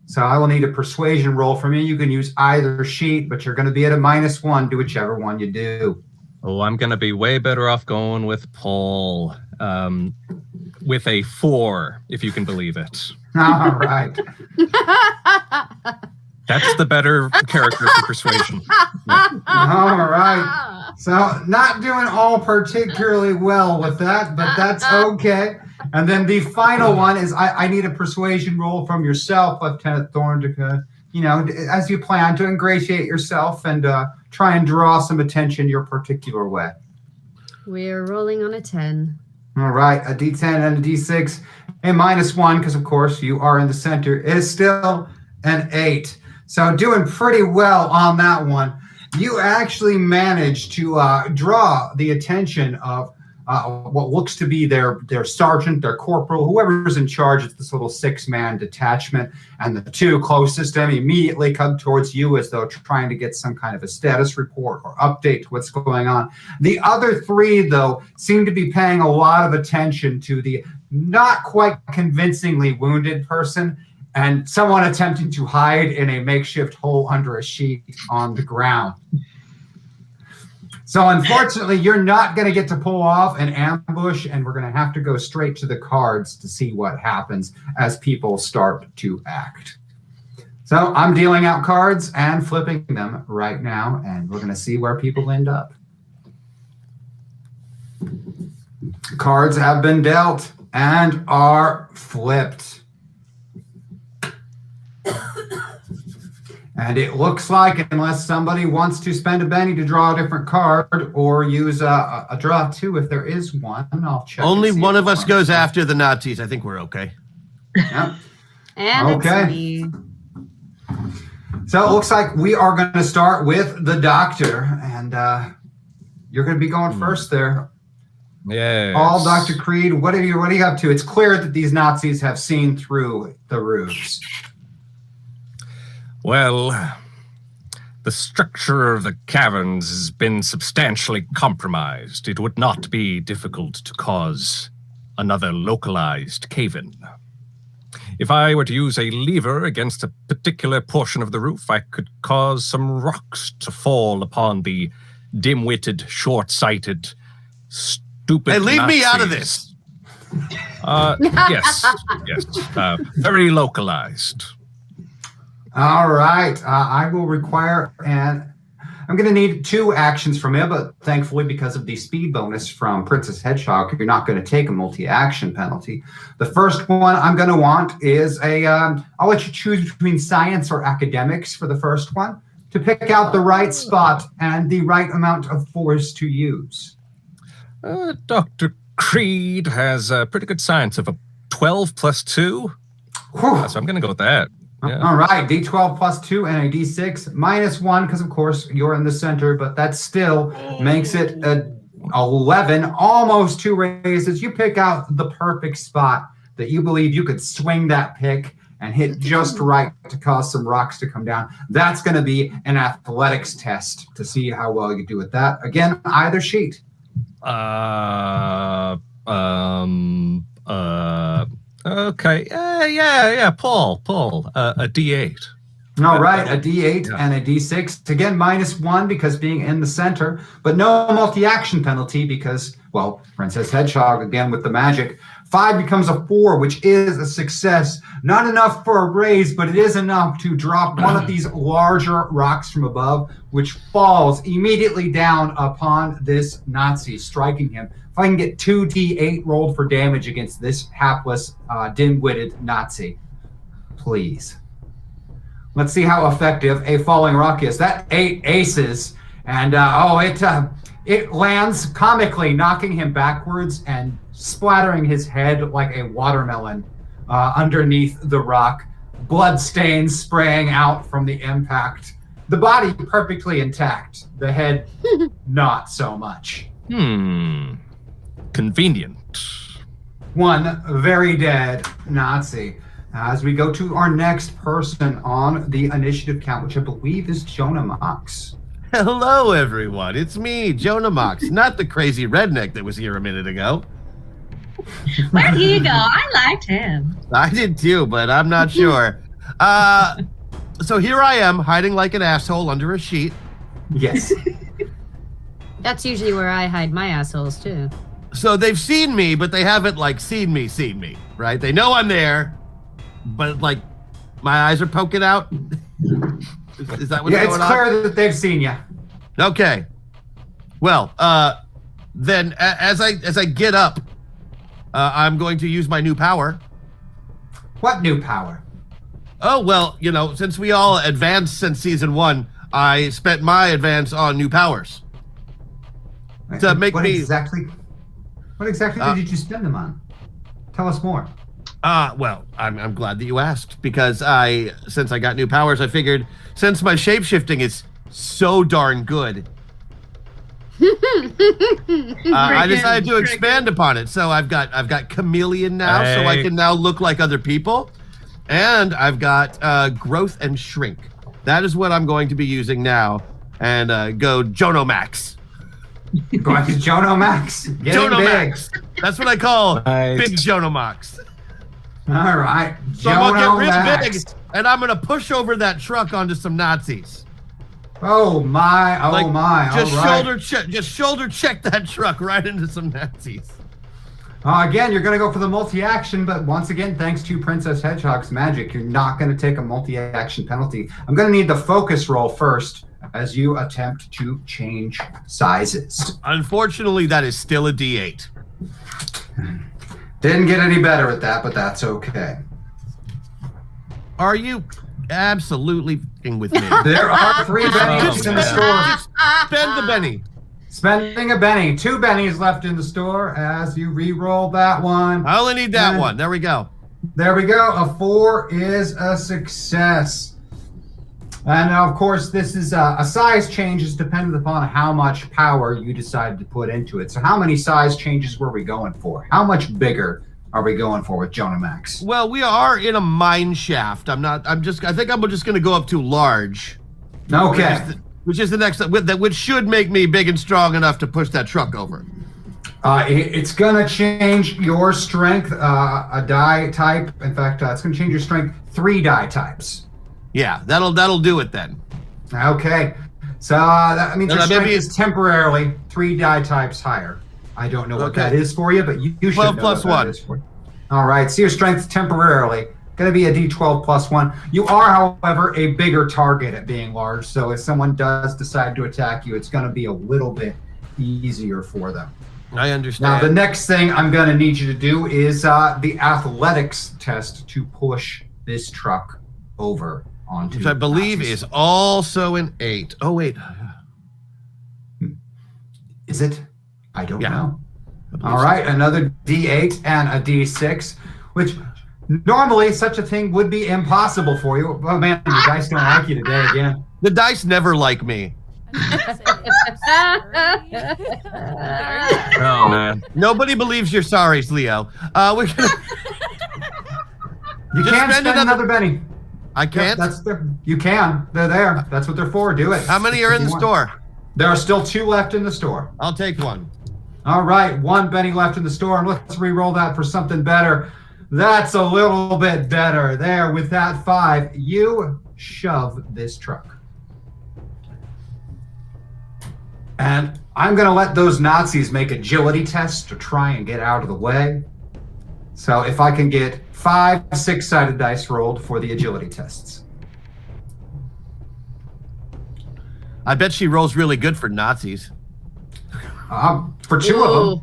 So I will need a persuasion roll from you. You can use either sheet, but you're going to be at a -1. Do whichever one you do. Oh, I'm going to be way better off going with Paul. With a 4, if you can believe it. All right. That's the better character for persuasion. All right. So not doing all particularly well with that, but that's okay. And then the final one is I need a persuasion roll from yourself, Lieutenant Thorne, to, as you plan to ingratiate yourself and try and draw some attention your particular way. We're rolling on a 10. All right, a D10 and a D6, a -1, because of course you are in the center. It is still an 8. So doing pretty well on that one. You actually managed to draw the attention of what looks to be their sergeant, their corporal, whoever's in charge of this little 6-man detachment. And the 2 closest to them immediately come towards you as though trying to get some kind of a status report or update to what's going on. The other 3, though, seem to be paying a lot of attention to the not quite convincingly wounded person and someone attempting to hide in a makeshift hole under a sheet on the ground. So unfortunately, you're not going to get to pull off an ambush, and we're going to have to go straight to the cards to see what happens as people start to act. So I'm dealing out cards and flipping them right now, and we're going to see where people end up. Cards have been dealt and are flipped. And it looks like, unless somebody wants to spend a Benny to draw a different card or use a draw two if there is one, I'll check. Only one of us goes after the Nazis. I think we're okay. Yep. And Okay. it's me. So it looks like we are going to start with the doctor, and you're going to be going first there. Yeah. Paul, Dr. Creed, what are you up to? It's clear that these Nazis have seen through the ruse. Well, the structure of the caverns has been substantially compromised. It would not be difficult to cause another localized cave-in. If I were to use a lever against a particular portion of the roof, I could cause some rocks to fall upon the dim-witted, short-sighted, stupid Hey, leave me out of Nazis. Yes. Very localized. All right. I will require, and I'm going to need 2 actions from you, but thankfully, because of the speed bonus from Princess Hedgehog, you're not going to take a multi-action penalty. The first one I'm going to want is I'll let you choose between science or academics for the first one to pick out the right spot and the right amount of force to use. Dr. Creed has a pretty good science of a 12 plus 2. Whew. So I'm going to go with that. Yeah. All right, D12 plus 2 and a D6 minus 1, because of course you're in the center, but that still makes it 11, almost 2 raises. You pick out the perfect spot that you believe you could swing that pick and hit just right to cause some rocks to come down. That's going to be an athletics test to see how well you do with that. Again, either sheet. Okay. Yeah. Paul. A D8. All right, a D8 and a D6. Again, minus 1 because being in the center, but no multi-action penalty because, well, Princess Hedgehog, again with the magic. 5 becomes a 4, which is a success. Not enough for a raise, but it is enough to drop one of these larger rocks from above, which falls immediately down upon this Nazi, striking him. If I can get 2 D8 rolled for damage against this hapless, dim-witted Nazi, please. Let's see how effective a falling rock is. That 8 aces, and it lands comically, knocking him backwards and splattering his head like a watermelon underneath the rock. Blood stains spraying out from the impact. The body perfectly intact. The head, not so much. Convenient. One very dead Nazi. As we go to our next person on the initiative count, which I believe is Jonah Mox. Hello, everyone. It's me, Jonah Mox, not the crazy redneck that was here a minute ago. Where'd he go? I liked him. I did too, but I'm not sure. So here I am, hiding like an asshole under a sheet. Yes. That's usually where I hide my assholes too. So they've seen me, but they haven't seen me, right? They know I'm there, but my eyes are poking out. Is that what's going on? It's clear that they've seen you. Okay. Well, then as I get up, I'm going to use my new power. What new power? Oh, well, since we all advanced since season 1, I spent my advance on new powers. To make What me... exactly did you spend them on? Tell us more. Well, I'm glad that you asked, because since I got new powers, I figured since my shape-shifting is so darn good, I decided to expand upon it. So I've got chameleon now, so I can now look like other people, and I've got growth and shrink. That is what I'm going to be using now, and go Jonomax. Going to Jonomax. Jonomax. That's what I call Nice. big Jonomax. All right, So I'm gonna get real big, Jonomax. and I'm gonna push over that truck onto some Nazis. Oh my! Just all right. shoulder check that truck right into some Nazis. Again, you're going to go for the multi-action, but once again, thanks to Princess Hedgehog's magic, you're not going to take a multi-action penalty. I'm going to need the focus roll first, as you attempt to change sizes. Unfortunately, that is still a D8. Didn't get any better at that, but that's okay. Are you absolutely f***ing with me? There are 3 bennies in the store. Spend the Benny. Spending a Benny. 2 bennies left in the store as you re-roll that one. I only need that one. There we go. There we go. A 4 is a success. And of course, this is a size change is dependent upon how much power you decide to put into it. So how many size changes were we going for? How much bigger are we going for with Jonah Max? Well, we are in a mine shaft. I think I'm just going to go up to large. Okay. Which is the next, which should make me big and strong enough to push that truck over. It's going to change your strength, a die type. In fact, it's going to change your strength 3 die types. Yeah, that'll do it then. Okay. So that means your strength is temporarily 3 die types higher. I don't know what that is for you, but you should know what that is for you. All right, so your strength temporarily going to be a D12 plus 1. You are, however, a bigger target at being large, so if someone does decide to attack you, it's going to be a little bit easier for them. I understand. Now, the next thing I'm going to need you to do is the athletics test to push this truck over onto. Which I believe is also an 8. Oh, wait. Is it? I don't know. All So. right, another D8 and a D6, which normally such a thing would be impossible for you. Oh, man, the dice don't like you today again. The dice never like me. Oh, man. Nobody believes your sorries, Leo. We're gonna... You can't spend another Benny. I can't? Yep, you can. They're there. That's what they're for. Do it. How many are in the store? There are still 2 left in the store. I'll take 1. All right, 1 Benny left in the store, and let's re-roll that for something better. That's a little bit better. There, with that 5, you shove this truck. And I'm going to let those Nazis make agility tests to try and get out of the way. So if I can get 5 6-sided dice rolled for the agility tests. I bet she rolls really good for Nazis. For 2 of them.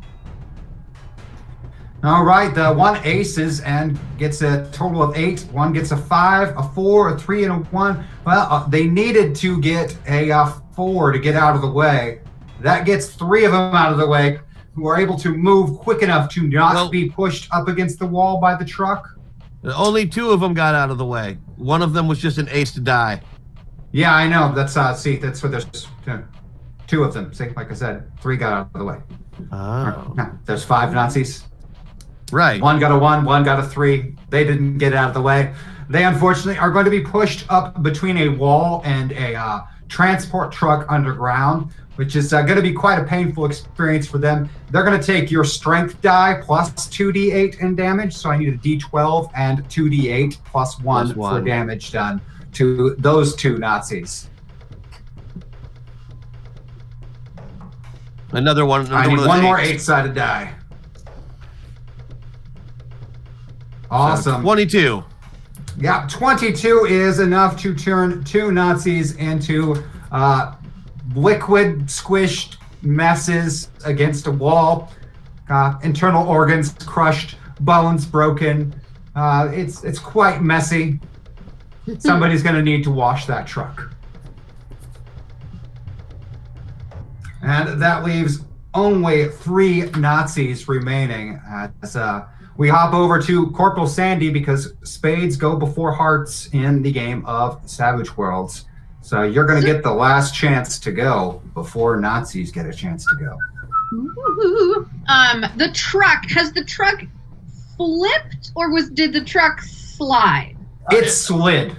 All right, the 1 aces and gets a total of 8. 1 gets a 5, a 4, a 3, and a 1. Well, they needed to get a 4 to get out of the way. That gets 3 of them out of the way, who are able to move quick enough to not be pushed up against the wall by the truck. Only 2 of them got out of the way. One of them was just an ace to die. Yeah, I know. That's see, that's what there's 2 of them. See, like I said, 3 got out of the way. Oh. Now, there's 5 Nazis. Right. 1 got a 1, 1 got a 3. They didn't get out of the way. They unfortunately are going to be pushed up between a wall and a transport truck underground, which is going to be quite a painful experience for them. They're going to take your strength die plus 2d8 in damage. So I need a d12 and 2d8 plus 1 for damage done to those 2 Nazis. Another one. I need 1 more 8-sided die. Awesome. 22. Yeah, 22 is enough to turn 2 Nazis into liquid squished messes against a wall. Internal organs crushed, bones broken. It's quite messy. Somebody's going to need to wash that truck. And that leaves only 3 Nazis remaining. As we hop over to Corporal Sandy because spades go before hearts in the game of Savage Worlds. So you're going to get the last chance to go before Nazis get a chance to go. Ooh. The truck, has the truck flipped or did the truck slide? It slid.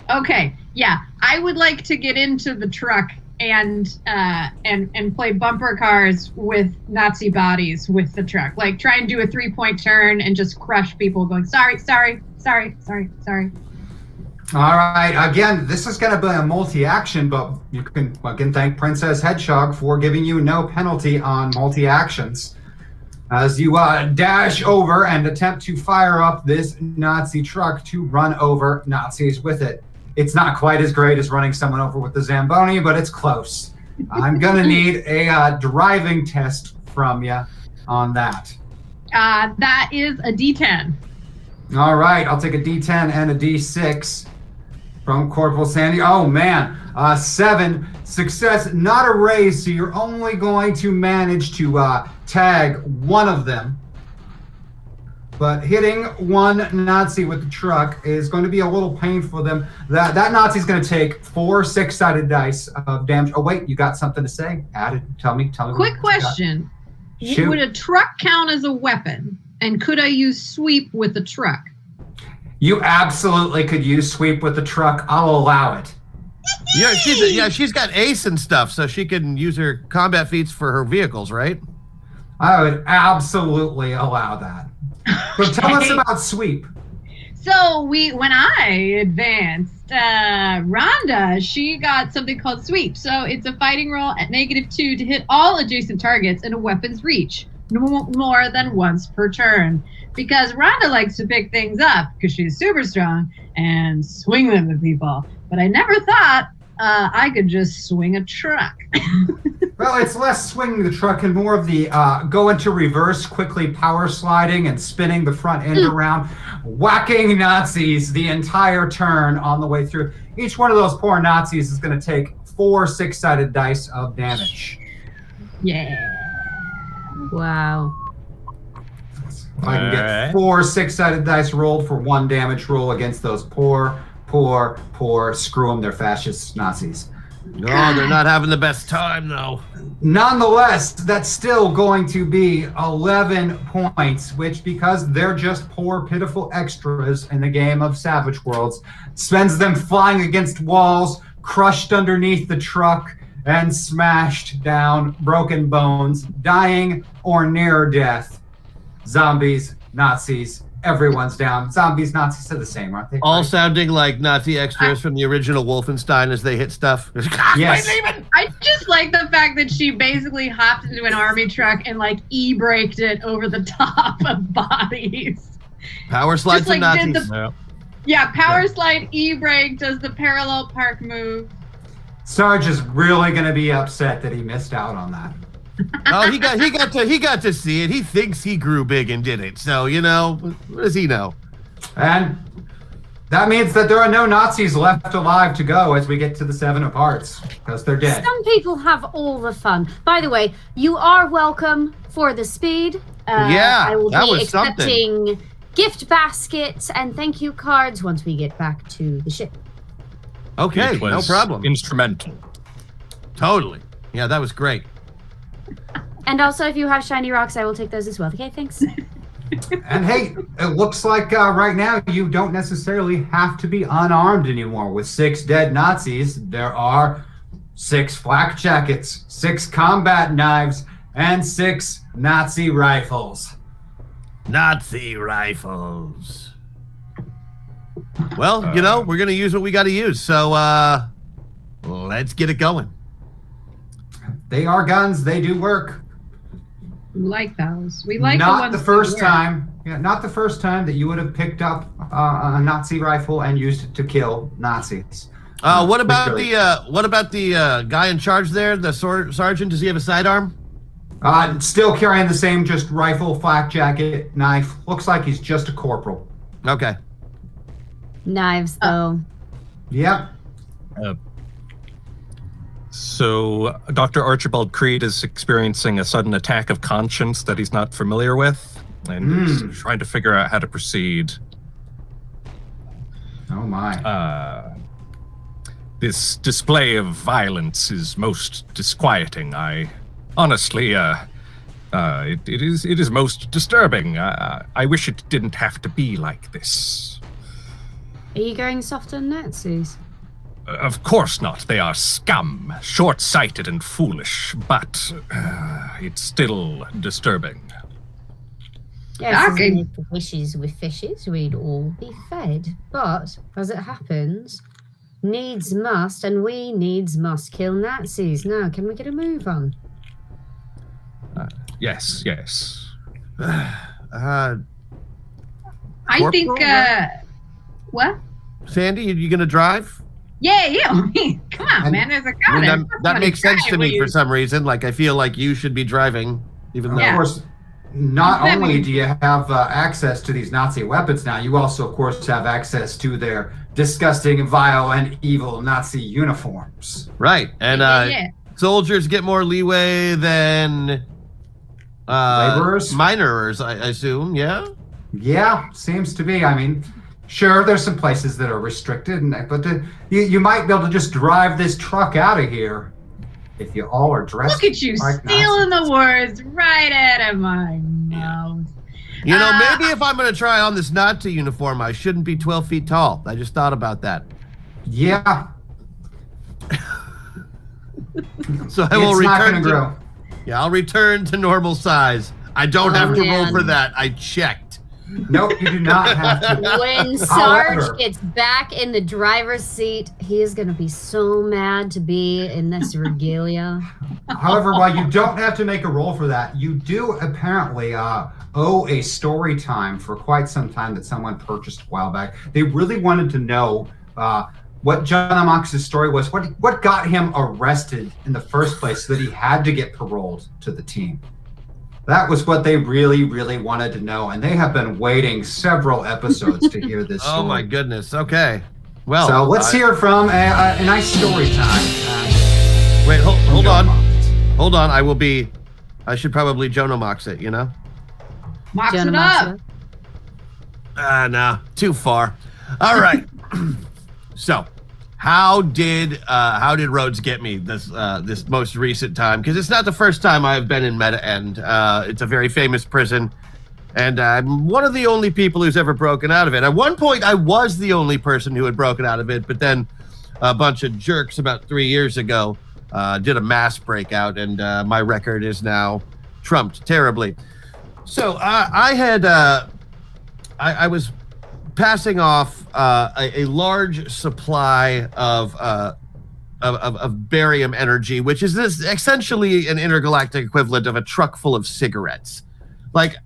Okay, yeah. I would like to get into the truck and play bumper cars with Nazi bodies with the truck. Like try and do a 3-point turn and just crush people going, sorry. All right. Again, this is going to be a multi-action, but you can again thank Princess Hedgehog for giving you no penalty on multi-actions. As you dash over and attempt to fire up this Nazi truck to run over Nazis with it. It's not quite as great as running someone over with the Zamboni, but it's close. I'm going to need a driving test from you on that. That is a D10. All right, I'll take a D10 and a D6 from Corporal Sandy. Oh, man. 7. Success, not a raise, so you're only going to manage to tag one of them. But hitting one Nazi with the truck is going to be a little painful for them. That Nazi's going to take 4 6-sided dice of damage. Oh, wait, you got something to say? Added. Tell me. Quick question. Shoot. Would a truck count as a weapon? And could I use sweep with the truck? You absolutely could use sweep with the truck. I'll allow it. Yeah, she's got ace and stuff, so she can use her combat feats for her vehicles, right? I would absolutely allow that. So tell us about sweep. So when I advanced, Rhonda, she got something called sweep. So it's a fighting roll at -2 to hit all adjacent targets in a weapon's reach, no more than once per turn. Because Rhonda likes to pick things up because she's super strong and swing them at people. But I never thought I could just swing a truck. Well, it's less swinging the truck and more of the go into reverse, quickly power sliding and spinning the front end around, whacking Nazis the entire turn on the way through. Each one of those poor Nazis is going to take 4 6-sided dice of damage. Yeah. Wow. I can get 4 6-sided dice rolled for 1 damage roll against those poor, screw them, they're fascist Nazis. No, they're not having the best time, though. Nonetheless, that's still going to be 11 points, which, because they're just poor, pitiful extras in the game of Savage Worlds, sends them flying against walls, crushed underneath the truck, and smashed down, broken bones, dying or near death. Zombies, Nazis, everyone's down. Zombies, Nazis are the same, aren't they? All sounding like Nazi extras from the original Wolfenstein as they hit stuff. Yes. I just like the fact that she basically hopped into an army truck and like e-braked it over the top of bodies. Power slides Just, and like, Nazis. Power slide, e-brake, does the parallel park move. Sarge is really going to be upset that he missed out on that. Oh, he got to see it. He thinks he grew big and did it. So, what does he know? And that means that there are no Nazis left alive to go as we get to the 7 of Hearts, because they're dead. Some people have all the fun. By the way, you are welcome for the speed. I will be accepting gift baskets and thank you cards once we get back to the ship. Okay, no problem. Instrumental. Totally. Yeah, that was great. And also, if you have shiny rocks, I will take those as well. Okay, thanks. And hey, it looks like right now you don't necessarily have to be unarmed anymore. With 6 dead Nazis, there are 6 flak jackets, 6 combat knives, and 6 Nazi rifles. Nazi rifles. Well, we're going to use what we got to use. So let's get it going. They are guns. They do work. We like those. We like not the the first that work. time. Yeah, not the first time that you would have picked up a Nazi rifle and used it to kill Nazis. What about the guy in charge there, the sergeant? Does he have a sidearm? Still carrying the same just rifle, flak jacket, knife. Looks like he's just a corporal. Okay. Knives, though. Yep. So Dr. Archibald Creed is experiencing a sudden attack of conscience that he's not familiar with, and is trying to figure out how to proceed. Oh my. This display of violence is most disquieting. Honestly, it is most disturbing. I wish it didn't have to be like this. Are you going soft on Nazis? Of course not. They are scum, short-sighted and foolish, but it's still disturbing. Yes, if wishes with fishes, we'd all be fed. But, as it happens, needs must, and we needs must kill Nazis. Now, can we get a move on? Yes. I think, what? Sandy, you going to drive? Yeah. I mean, come on, man. There's a car I there. mean, that makes sense to me for some reason. Like, I feel like you should be driving, even though. Of course, not only do you have access to these Nazi weapons now, you also, of course, have access to their disgusting, vile, and evil Nazi uniforms. Right. And soldiers get more leeway than laborers? Minerers, I assume, yeah? Yeah, seems to be. I mean, sure, there's some places that are restricted, but you might be able to just drive this truck out of here if you all are dressed. Look at you, like stealing Nazis. the words right out of my mouth. You know, maybe if I'm going to try on this Nazi uniform, I shouldn't be 12 feet tall. I just thought about that. Yeah. So I will return grow. Yeah, I'll return to normal size. I don't have to roll for that. I checked. Nope, you do not have to. When Sarge gets back in the driver's seat, he is going to be so mad to be in this regalia. However, while you don't have to make a roll for that, you do apparently owe a story time for quite some time that someone purchased a while back. They really wanted to know what John Amox's story was, what got him arrested in the first place so that he had to get paroled to the team. That was what they really, really wanted to know, and they have been waiting several episodes to hear this story. Oh my goodness, okay. Well, so let's hear from a nice story time. Wait, hold on. Hold on, I should probably Jono Mox it, you know? Mox it up. No, too far. All right. So, how did Rhodes get me this most recent time? Because it's not the first time I've been in Meta End. It's a very famous prison, and I'm one of the only people who's ever broken out of it. At one point, I was the only person who had broken out of it, but then a bunch of jerks about 3 years ago did a mass breakout, and my record is now trumped terribly. So I was passing off a large supply of barium energy, which is this essentially an intergalactic equivalent of a truck full of cigarettes. Like,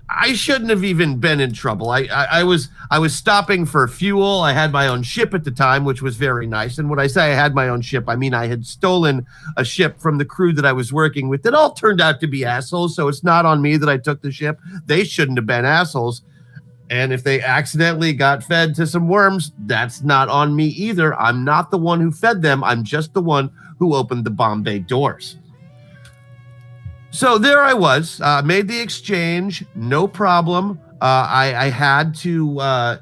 I shouldn't have even been in trouble. I was stopping for fuel. I had my own ship at the time, which was very nice. And when I say I had my own ship, I mean I had stolen a ship from the crew that I was working with that all turned out to be assholes. So it's not on me that I took the ship. They shouldn't have been assholes. And if they accidentally got fed to some worms, that's not on me either. I'm not the one who fed them. I'm just the one who opened the bomb bay doors. So there I was, made the exchange, no problem. I had to, I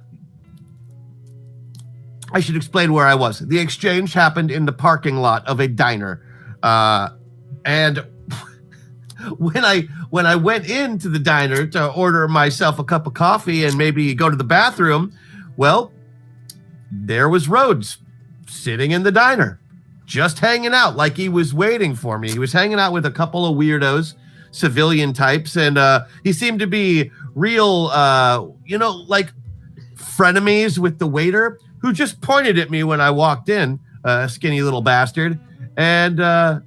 should explain where I was. The exchange happened in the parking lot of a diner. And when I went into the diner to order myself a cup of coffee and maybe go to the bathroom, well, there was Rhodes sitting in the diner, just hanging out like he was waiting for me. He was hanging out with a couple of weirdos, civilian types, and he seemed to be real, like frenemies with the waiter, who just pointed at me when I walked in, a skinny little bastard, and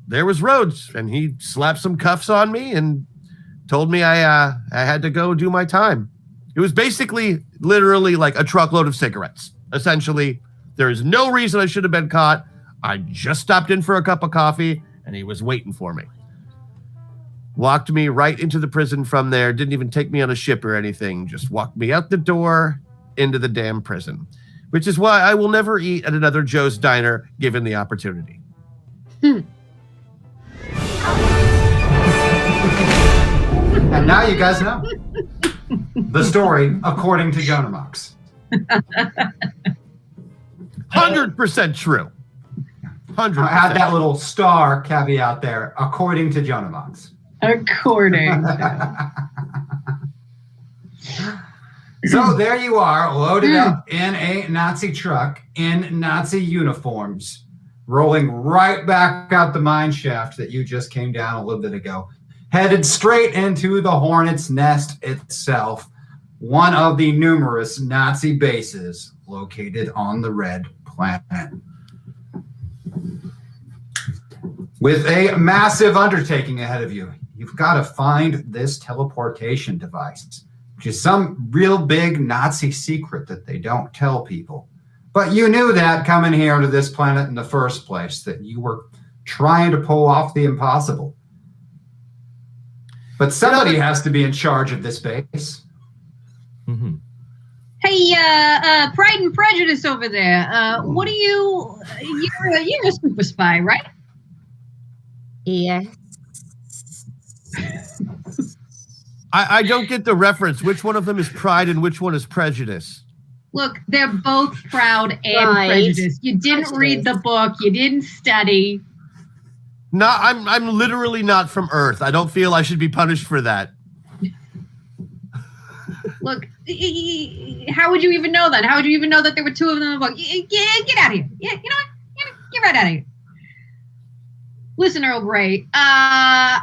there was Rhodes, and he slapped some cuffs on me and told me I had to go do my time. It was basically, literally, like a truckload of cigarettes. Essentially, there is no reason I should have been caught. I just stopped in for a cup of coffee, and he was waiting for me. Walked me right into the prison from there. Didn't even take me on a ship or anything. Just walked me out the door into the damn prison. Which is why I will never eat at another Joe's Diner, given the opportunity. And now you guys know the story according to Jonah Mox. 100% true. 100%. I had that little star caveat there, according to Jonah Mox. According. So there you are, loaded up in a Nazi truck in Nazi uniforms, rolling right back out the mine shaft that you just came down a little bit ago, headed straight into the Hornet's Nest itself, one of the numerous Nazi bases located on the Red Planet. With a massive undertaking ahead of you, you've got to find this teleportation device. which is some real big Nazi secret that they don't tell people. But you knew that coming here to this planet in the first place, that you were trying to pull off the impossible. But somebody has to be in charge of this base. Mm-hmm. Hey, Pride and Prejudice over there. What are you? You're a super spy, right? Yes. I don't get the reference. Which one of them is pride and which one is prejudice? Look, they're both proud and Right. prejudiced. You didn't read the book. You didn't study. No, I'm literally not from Earth. I don't feel I should be punished for that. Look, how would you even know that? How would you even know that there were two of them in the book? Get out of here. Yeah, you know what? Get right out of here. Listen, Earl Grey,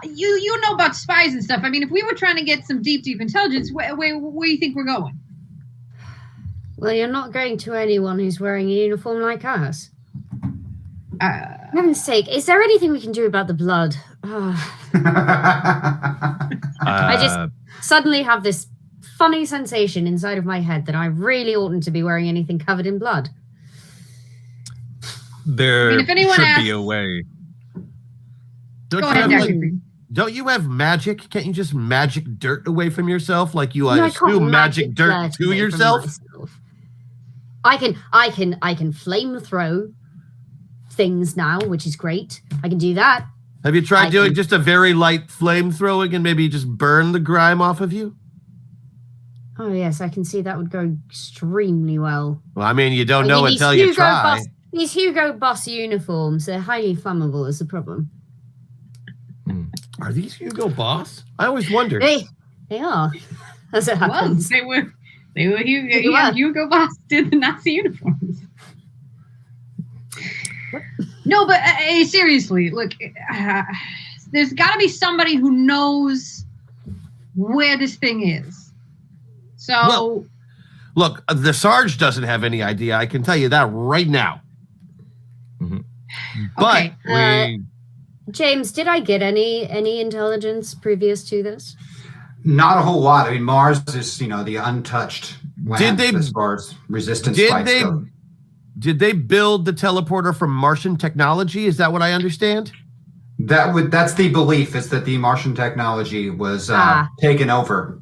you know about spies and stuff. I mean, if we were trying to get some deep intelligence, where do you think we're going? Well, you're not going to anyone who's wearing a uniform like ours. For heaven's sake, is there anything we can do about the blood? I just suddenly have this funny sensation inside of my head that I really oughtn't to be wearing anything covered in blood. There if anyone should asks, be a way. Don't go you ahead, have, Dr. like, Green. don't you have magic? Can't you just magic dirt away from yourself like you No, I can't assume magic dirt blood to away from yourself? myself. I can flame throw things now, which is great. I can do that. Have you tried I doing can- just a very light flame throwing and maybe just burn the grime off of you? Oh yes, I can see that would go extremely well. Well, I mean, you don't I know mean, until you try. These Hugo Boss uniforms, they're highly flammable is the problem. Are these Hugo Boss? I always wondered. They are. As it Well, happens. they were Hugo. They were. Hugo Boss did the Nazi uniforms. No, but seriously, look, there's got to be somebody who knows where this thing is. So, Well, look, the Sarge doesn't have any idea. I can tell you that right now. Mhm. But okay, James, did I get any intelligence previous to this? Not a whole lot. I mean, Mars is, the untouched land as far as resistance spikes go. Did they build the teleporter from Martian technology? Is that what I understand? That's the belief, is that the Martian technology was taken over.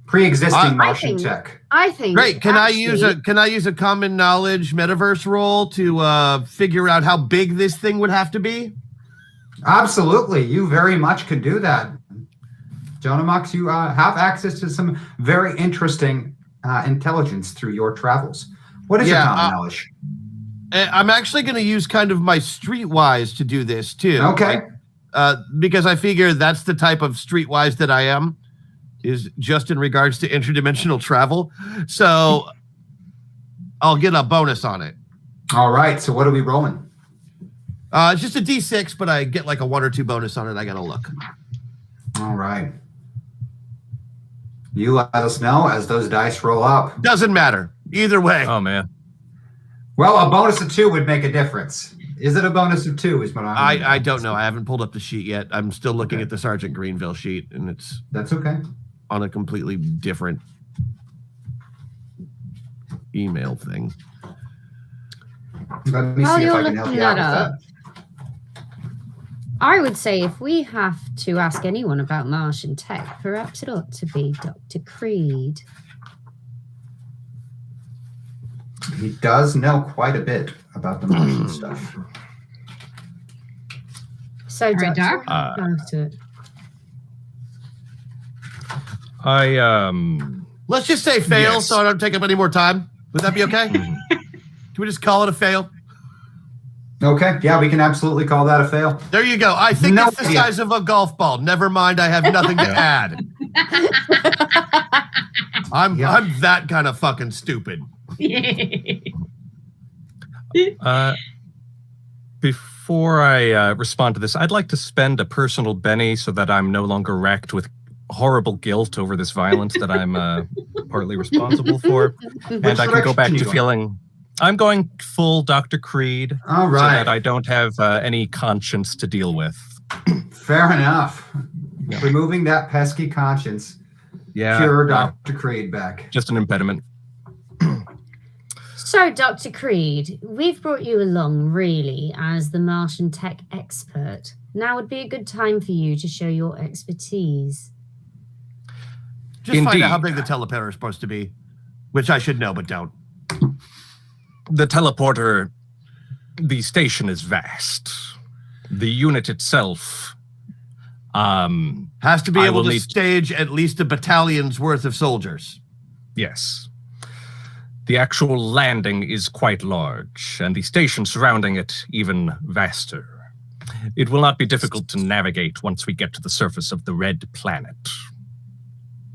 Pre-existing Martian tech. I think. Great. Can I use a common knowledge metaverse roll to figure out how big this thing would have to be? Absolutely. You very much could do that. Jonamox, you have access to some very interesting intelligence through your travels. What is your common knowledge? I'm actually going to use kind of my streetwise to do this too. Okay. Because I figure that's the type of streetwise that I am, is just in regards to interdimensional travel. So I'll get a bonus on it. All right. So what are we rolling? It's just a D6, but I get like a 1 or 2 bonus on it. I got to look. All right. You let us know as those dice roll up. Doesn't matter. Either way. Oh man. Well, a bonus of 2 would make a difference. Is it a bonus of 2? Is what I don't know. I haven't pulled up the sheet yet. I'm still looking at the Sergeant Greenville sheet, and it's That's okay. on a completely different email thing. Let me While see if you're I can help looking you out that with up, that. I would say if we have to ask anyone about Martian tech, perhaps it ought to be Dr. Creed. He does know quite a bit about the Martian stuff. So, All right, Doctor, Doc. go to it. Let's just say fail, Yes. so I don't take up any more time. Would that be okay? Can we just call it a fail? Okay. Yeah, we can absolutely call that a fail. There you go. I think No it's the idea. size of a golf ball. Never mind, I have nothing to add. I'm that kind of fucking stupid. Before I respond to this, I'd like to spend a personal Benny so that I'm no longer racked with horrible guilt over this violence that I'm partly responsible for. And I can go back direction to you going? feeling I'm going full Dr. Creed All so right. that I don't have any conscience to deal with. Fair enough. Removing that pesky conscience. Yeah. Cure Dr. Creed back. Just an impediment. So, Dr. Creed, we've brought you along really as the Martian tech expert. Now would be a good time for you to show your expertise. Just find out how Indeed. big the teleporter is supposed to be, which I should know, but don't. The teleporter, the station is vast. The unit itself has to be able to stage at least a battalion's worth of soldiers. Yes. The actual landing is quite large, and the station surrounding it even vaster. It will not be difficult to navigate once we get to the surface of the red planet.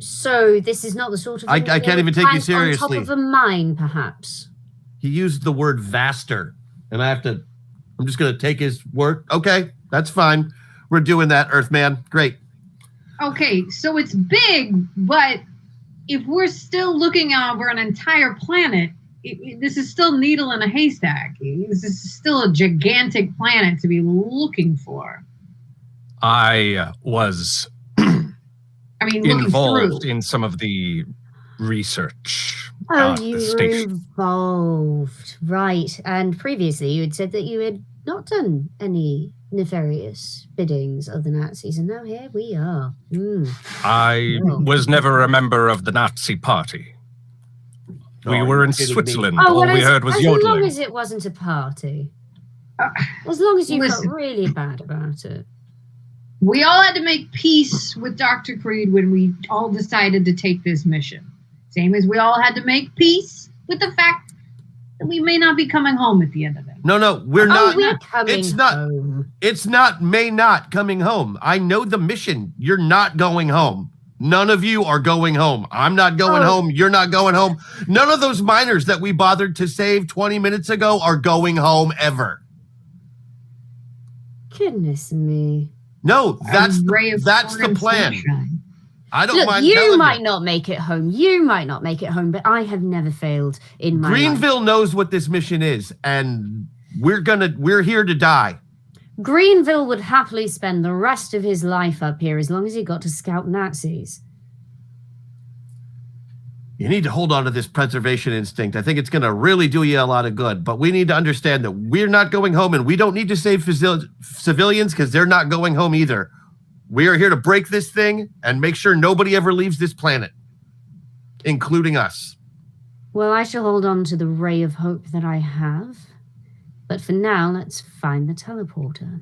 So this is not the sort of I can't even take you seriously. On top of a mine, perhaps. He used the word vaster, and I'm just going to take his word. Okay, that's fine. We're doing that, Earthman. Great. Okay, so it's big, but if we're still looking over an entire planet, this is still needle in a haystack. This is still a gigantic planet to be looking for. I was involved in some of the research. Oh, you were involved. Right. And previously you had said that you had not done any nefarious biddings of the Nazis, and now here we are. I was never a member of the Nazi party. We were in Switzerland. All we heard was yodeling. As long as it wasn't a party. As long as you felt really bad about it. We all had to make peace with Dr. Creed when we all decided to take this mission. Same as we all had to make peace with the fact that we may not be coming home at the end of it. No, we're not. We're coming home. It's not may not coming home. I know the mission. You're not going home. None of you are going home. I'm not going home. You're not going home. None of those miners that we bothered to save 20 minutes ago are going home ever. Goodness me. No, that's the plan. Sunshine. I don't Look, mind. You might not make it home. You might not make it home, but I have never failed in my Greenville life. knows what this mission is, and we're here to die. Greenville would happily spend the rest of his life up here as long as he got to scout Nazis. You need to hold on to this preservation instinct. I think it's going to really do you a lot of good. But we need to understand that we're not going home, and we don't need to save civilians because they're not going home either. We are here to break this thing and make sure nobody ever leaves this planet, including us. Well, I shall hold on to the ray of hope that I have. But for now, let's find the teleporter.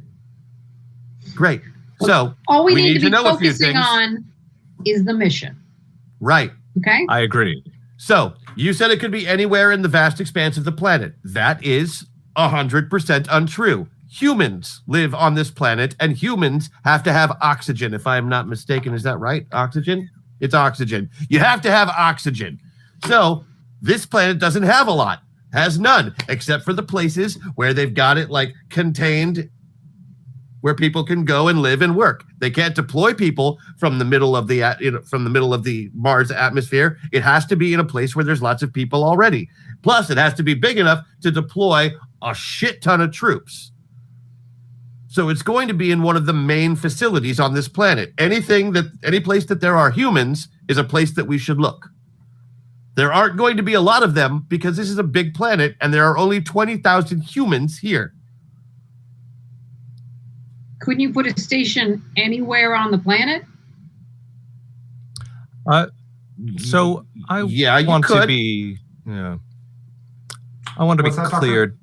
Great. So all we need to be know focusing on is the mission. Right. Okay? I agree. So you said it could be anywhere in the vast expanse of the planet. That is 100% untrue. Humans live on this planet, and humans have to have oxygen. If I'm not mistaken, is that right? Oxygen? It's oxygen. You have to have oxygen. So this planet doesn't have a lot. Has none, except for the places where they've got it like contained, where people can go and live and work. They can't deploy people from the middle of the Mars atmosphere. It has to be in a place where there's lots of people already. Plus, it has to be big enough to deploy a shit ton of troops. So it's going to be in one of the main facilities on this planet. Any place that there are humans is a place that we should look. There aren't going to be a lot of them because this is a big planet and there are only 20,000 humans here. Couldn't you put a station anywhere on the planet? So I want to be clear.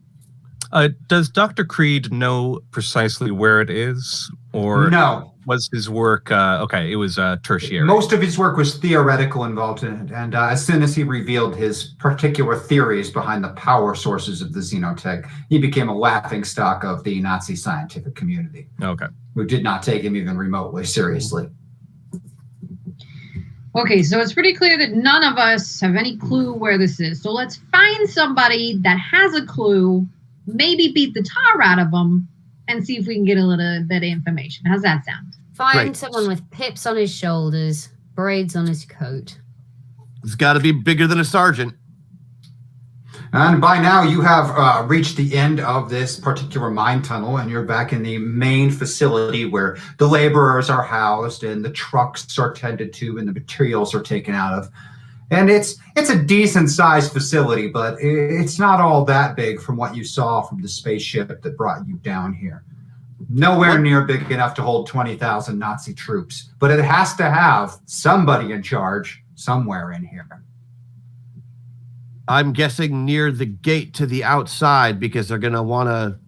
Does Dr. Creed know precisely where it is, or no? Was his work it was tertiary? Most of his work was theoretical involved in it, and as soon as he revealed his particular theories behind the power sources of the xenotech, he became a laughingstock of the Nazi scientific community. Okay, who did not take him even remotely seriously. Okay, so it's pretty clear that none of us have any clue where this is. So let's find somebody that has a clue, maybe beat the tar out of them, and see if we can get a little bit of information. How's that sound? Find someone with pips on his shoulders, braids on his coat. It's got to be bigger than a sergeant. And by now, you have reached the end of this particular mine tunnel, and you're back in the main facility where the laborers are housed and the trucks are tended to and the materials are taken out of. And it's a decent-sized facility, but it's not all that big from what you saw from the spaceship that brought you down here. Nowhere near big enough to hold 20,000 Nazi troops, but it has to have somebody in charge somewhere in here. I'm guessing near the gate to the outside, because they're going to want to,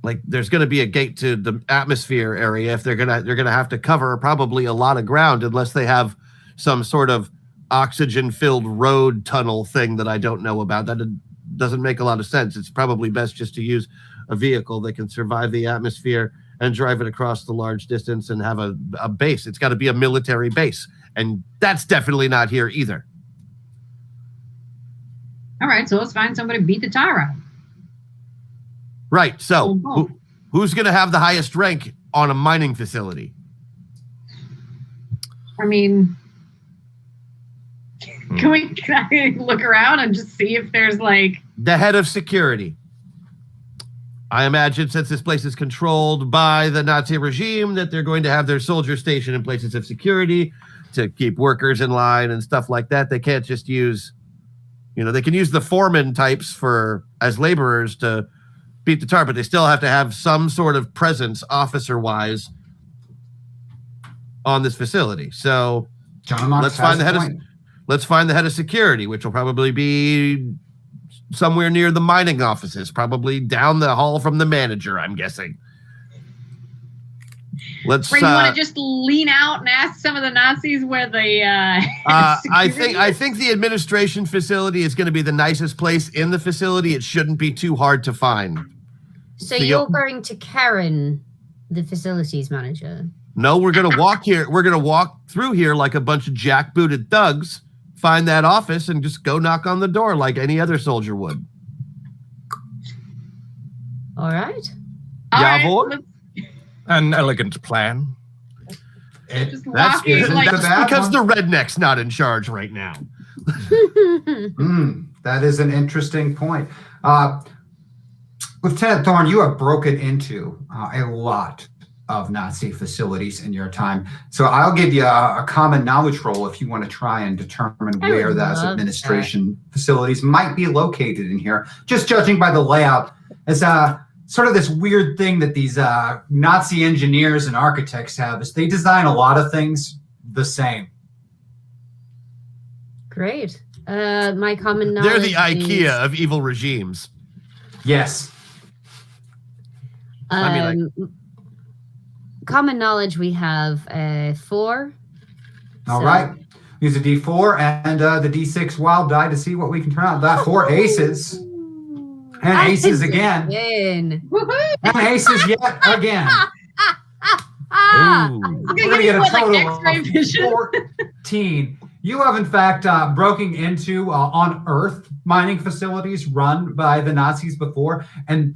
like, there's going to be a gate to the atmosphere area. If they're going to have to cover probably a lot of ground, unless they have some sort of oxygen-filled road tunnel thing that I don't know about. That doesn't make a lot of sense. It's probably best just to use a vehicle that can survive the atmosphere and drive it across the large distance and have a base. It's got to be a military base, and that's definitely not here either. All right, so let's find somebody to beat the tar out. Right. So who's going to have the highest rank on a mining facility? I mean, can I look around and just see if there's like... The head of security. I imagine since this place is controlled by the Nazi regime, that they're going to have their soldiers stationed in places of security to keep workers in line and stuff like that. They can't just use... they can use the foreman types as laborers to beat the tar, but they still have to have some sort of presence, officer-wise, on this facility. So let's find the head of security, which will probably be somewhere near the mining offices, probably down the hall from the manager, I'm guessing. Let's. Ray, you want to just lean out and ask some of the Nazis where the? I think the administration facility is going to be the nicest place in the facility. It shouldn't be too hard to find. So you're going to Karen, the facilities manager? No, we're going to walk here. We're going to walk through here like a bunch of jackbooted thugs, find that office, and just go knock on the door like any other soldier would. All right. An elegant plan. That's because the redneck's not in charge right now. That is an interesting point. Lieutenant Thorne, you have broken into a lot of Nazi facilities in your time. So I'll give you a common knowledge roll if you want to try and determine where those administration facilities might be located in here. Just judging by the layout, as sort of this weird thing that these Nazi engineers and architects have is they design a lot of things the same. Great. My common knowledge. They're the IKEA of evil regimes. Yes. Common knowledge, we have 4. All right. Use a D4 and the D6 wild die to see what we can turn out. That 4 aces. And aces again. And aces yet again. We're going to get a total of 14. You have, in fact, broken into on Earth mining facilities run by the Nazis before. And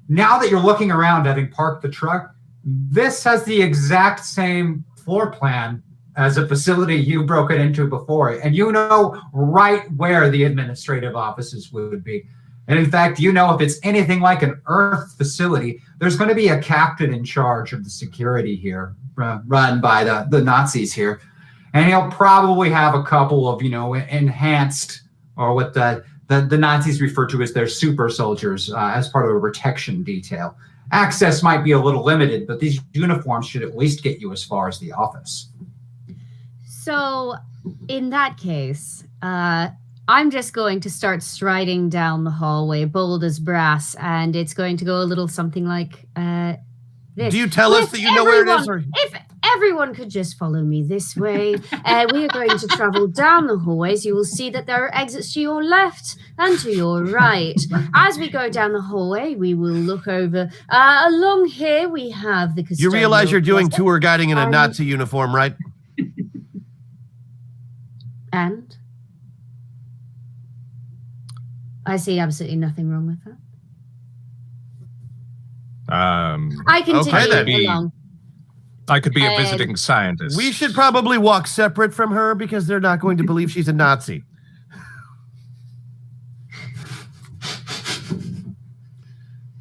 now that you're looking around, having parked the truck, this has the exact same floor plan as a facility you've broken into before. And you know right where the administrative offices would be. And in fact, if it's anything like an Earth facility, there's going to be a captain in charge of the security here, run by the Nazis here. And he'll probably have a couple of, enhanced, or what the Nazis refer to as their super soldiers as part of a protection detail. Access might be a little limited, but these uniforms should at least get you as far as the office. So in that case, I'm just going to start striding down the hallway, bold as brass, and it's going to go a little something like this. Do you tell us that you know where it is? Or? If everyone could just follow me this way, we are going to travel down the hallways. You will see that there are exits to your left and to your right. As we go down the hallway, we will look over. Along here, we have the custodial. You realize you're doing tour guiding in a Nazi uniform, right? And? I see absolutely nothing wrong with that. I continue along. I could be a visiting scientist. We should probably walk separate from her because they're not going to believe she's a Nazi.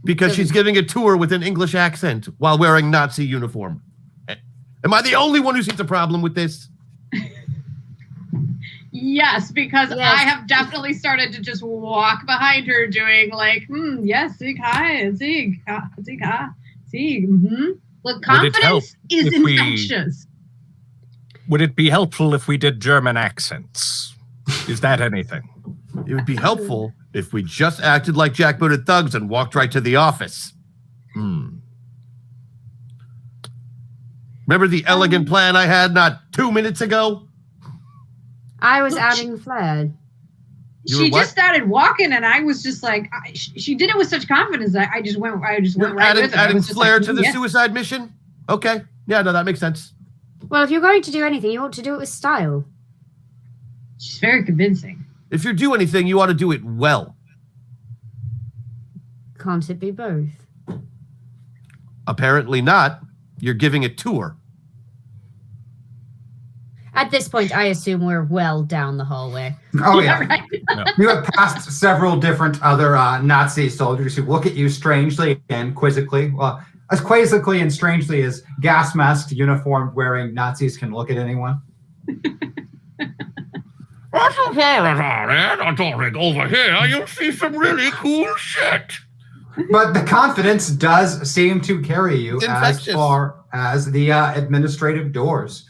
Because she's giving a tour with an English accent while wearing Nazi uniform. Am I the only one who sees a problem with this? Yes, because I have definitely started to just walk behind her doing like, yes, Sieg hi, Sieg, Sieg hi, Sieg. Look, confidence is infectious. Would it be helpful if we did German accents? Is that anything? It would be helpful if we just acted like jackbooted thugs and walked right to the office. Remember the elegant plan I had not 2 minutes ago? I was adding flair. She just started walking, and I was just like, she did it with such confidence that I just went right with her. Adding flair to the suicide mission? Okay. Yeah, no, that makes sense. Well, if you're going to do anything, you ought to do it with style. She's very convincing. If you do anything, you ought to do it well. Can't it be both? Apparently not. You're giving a tour. At this point, I assume we're well down the hallway. Oh, yeah. Right. You have passed several different other Nazi soldiers who look at you strangely and quizzically. Well, as quizzically and strangely as gas masked, uniformed wearing Nazis can look at anyone. I think over here you'll see some really cool shit. But the confidence does seem to carry you as far as the administrative doors.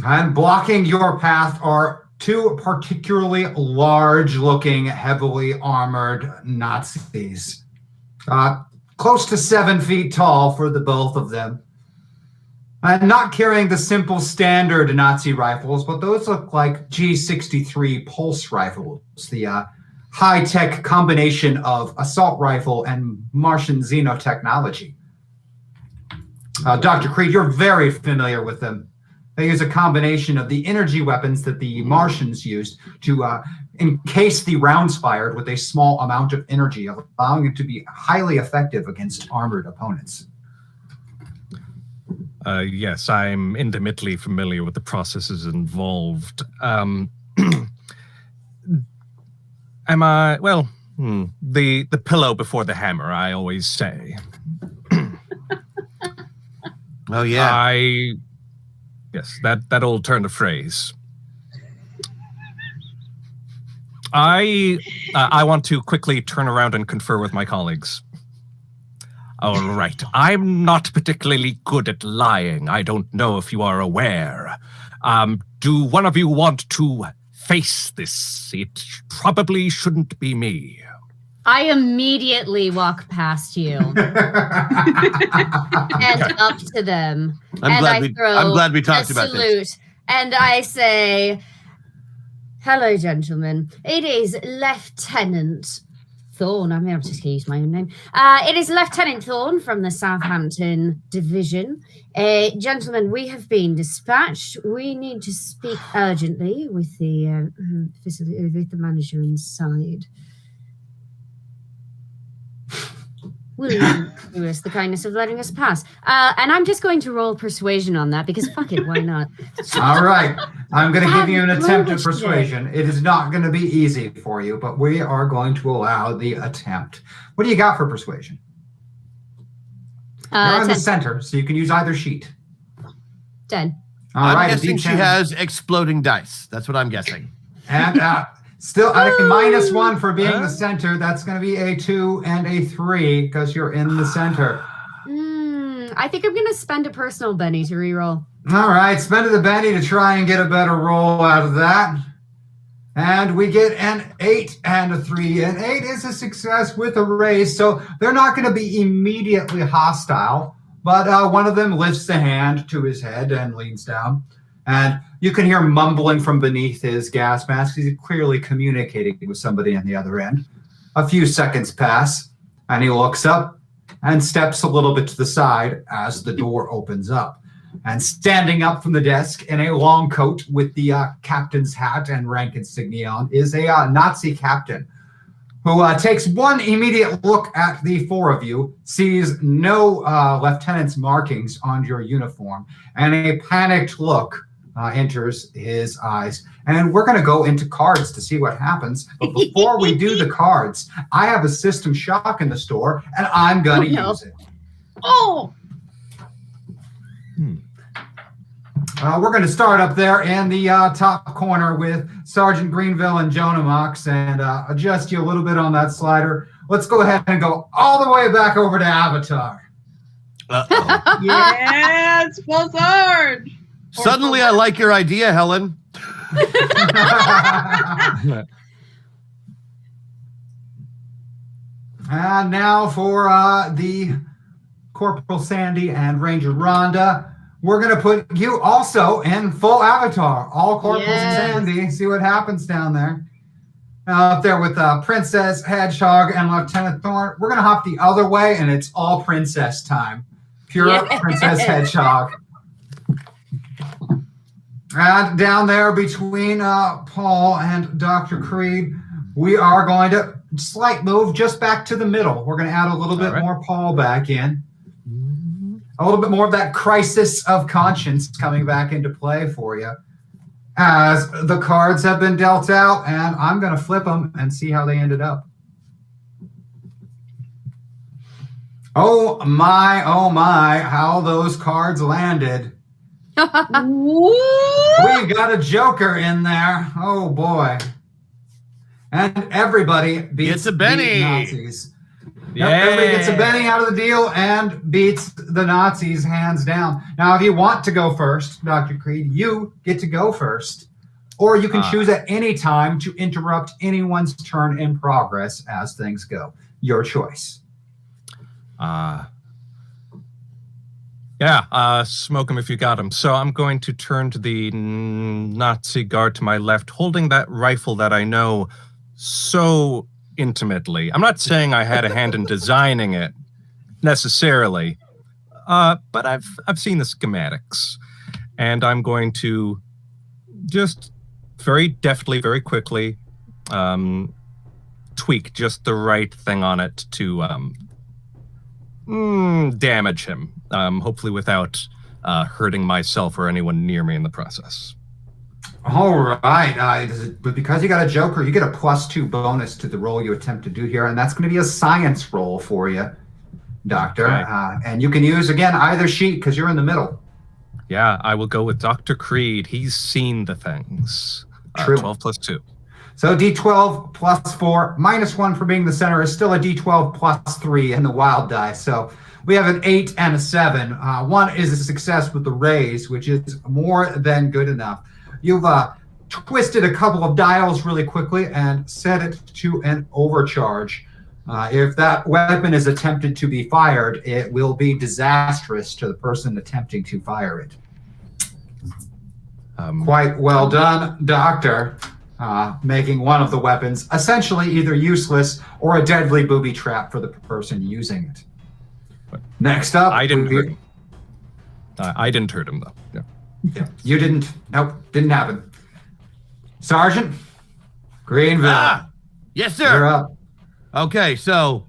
And blocking your path are two particularly large-looking, heavily armored Nazis. Close to 7 feet tall for the both of them. And not carrying the simple standard Nazi rifles, but those look like G63 pulse rifles, the high-tech combination of assault rifle and Martian xenotechnology. Dr. Creed, you're very familiar with them. They use a combination of the energy weapons that the Martians used to encase the rounds fired with a small amount of energy, allowing it to be highly effective against armored opponents. Yes, I'm intimately familiar with the processes involved. Am I, well, the pillow before the hammer, I always say. Oh, yeah. Yes, that old turn of phrase. I want to quickly turn around and confer with my colleagues. All right. I'm not particularly good at lying. I don't know if you are aware. Do one of you want to face this? It probably shouldn't be me. I immediately walk past you and up to them. I'm glad we talked about this. And I say, hello, gentlemen. It is Lieutenant Thorne. I mean, I'm just going to use my own name. It is Lieutenant Thorne from the Southampton Division. Gentlemen, we have been dispatched. We need to speak urgently with the facility, with the manager inside. Will you do us the kindness of letting us pass? And I'm just going to roll persuasion on that because fuck it, why not? All right. I'm going to give you an attempt at persuasion. It is not going to be easy for you, but we are going to allow the attempt. What do you got for persuasion? You're in the center, so you can use either sheet. 10. All right. I'm guessing she has exploding dice. That's what I'm guessing. And still, -1 for being the center. That's going to be a 2 and a 3 because you're in the center. I think I'm going to spend a personal Benny to reroll. All right, spend the Benny to try and get a better roll out of that. And we get an 8 and a 3. An 8 is a success with a raise, so they're not going to be immediately hostile. But one of them lifts the hand to his head and leans down. And you can hear mumbling from beneath his gas mask. He's clearly communicating with somebody on the other end. A few seconds pass, and he looks up and steps a little bit to the side as the door opens up. And standing up from the desk in a long coat with the captain's hat and rank insignia on is a Nazi captain who takes one immediate look at the four of you, sees no lieutenant's markings on your uniform, and a panicked look enters his eyes. And we're going to go into cards to see what happens. But before we do the cards, I have a system shock in the store, and I'm going to use it. Oh! We're going to start up there in the top corner with Sergeant Greenville and Jonah Mox and adjust you a little bit on that slider. Let's go ahead and go all the way back over to Avatar. Uh-oh. Yes, full Sarge! Suddenly I like your idea, Helen. And now for the Corporal Sandy and Ranger Rhonda. We're going to put you also in full Avatar. All Corporal Sandy. See what happens down there. Up there with Princess Hedgehog and Lieutenant Thorne. We're going to hop the other way, and it's all princess time. Pure Princess Hedgehog. And down there between Paul and Dr. Creed, we are going to slight move just back to the middle. We're going to add a little bit more Paul back in. A little bit more of that crisis of conscience coming back into play for you. As the cards have been dealt out, and I'm going to flip them and see how they ended up. Oh my, how those cards landed. We've got a Joker in there. Oh boy. And everybody beats a Benny. the Nazis. Yep, everybody gets a Benny out of the deal and beats the Nazis hands down. Now, if you want to go first, Dr. Creed, you get to go first. Or you can choose at any time to interrupt anyone's turn in progress as things go. Your choice. Smoke him if you got him. So I'm going to turn to the Nazi guard to my left, holding that rifle that I know so intimately. I'm not saying I had a hand in designing it necessarily, but I've seen the schematics, and I'm going to just very deftly, very quickly tweak just the right thing on it to damage him, hopefully without hurting myself or anyone near me in the process. All right. But because you got a Joker, you get a +2 bonus to the roll you attempt to do here, and that's going to be a science roll for you, Doctor. Okay. And you can use, again, either sheet because you're in the middle. Yeah, I will go with Dr. Creed. He's seen the things. True. 12 + 2. So D12 +4, -1 for being the center is still a D12 +3 in the wild die. So we have an 8 and a 7. 1 is a success with the raise, which is more than good enough. You've twisted a couple of dials really quickly and set it to an overcharge. If that weapon is attempted to be fired, it will be disastrous to the person attempting to fire it. Quite well done, Doctor. Making one of the weapons essentially either useless or a deadly booby trap for the person using it. Next up, I didn't hurt him. I didn't hurt him, though. Yeah. Yeah, you didn't. Nope, didn't happen. Sergeant Greenville. Yes, sir. You're up. Okay, so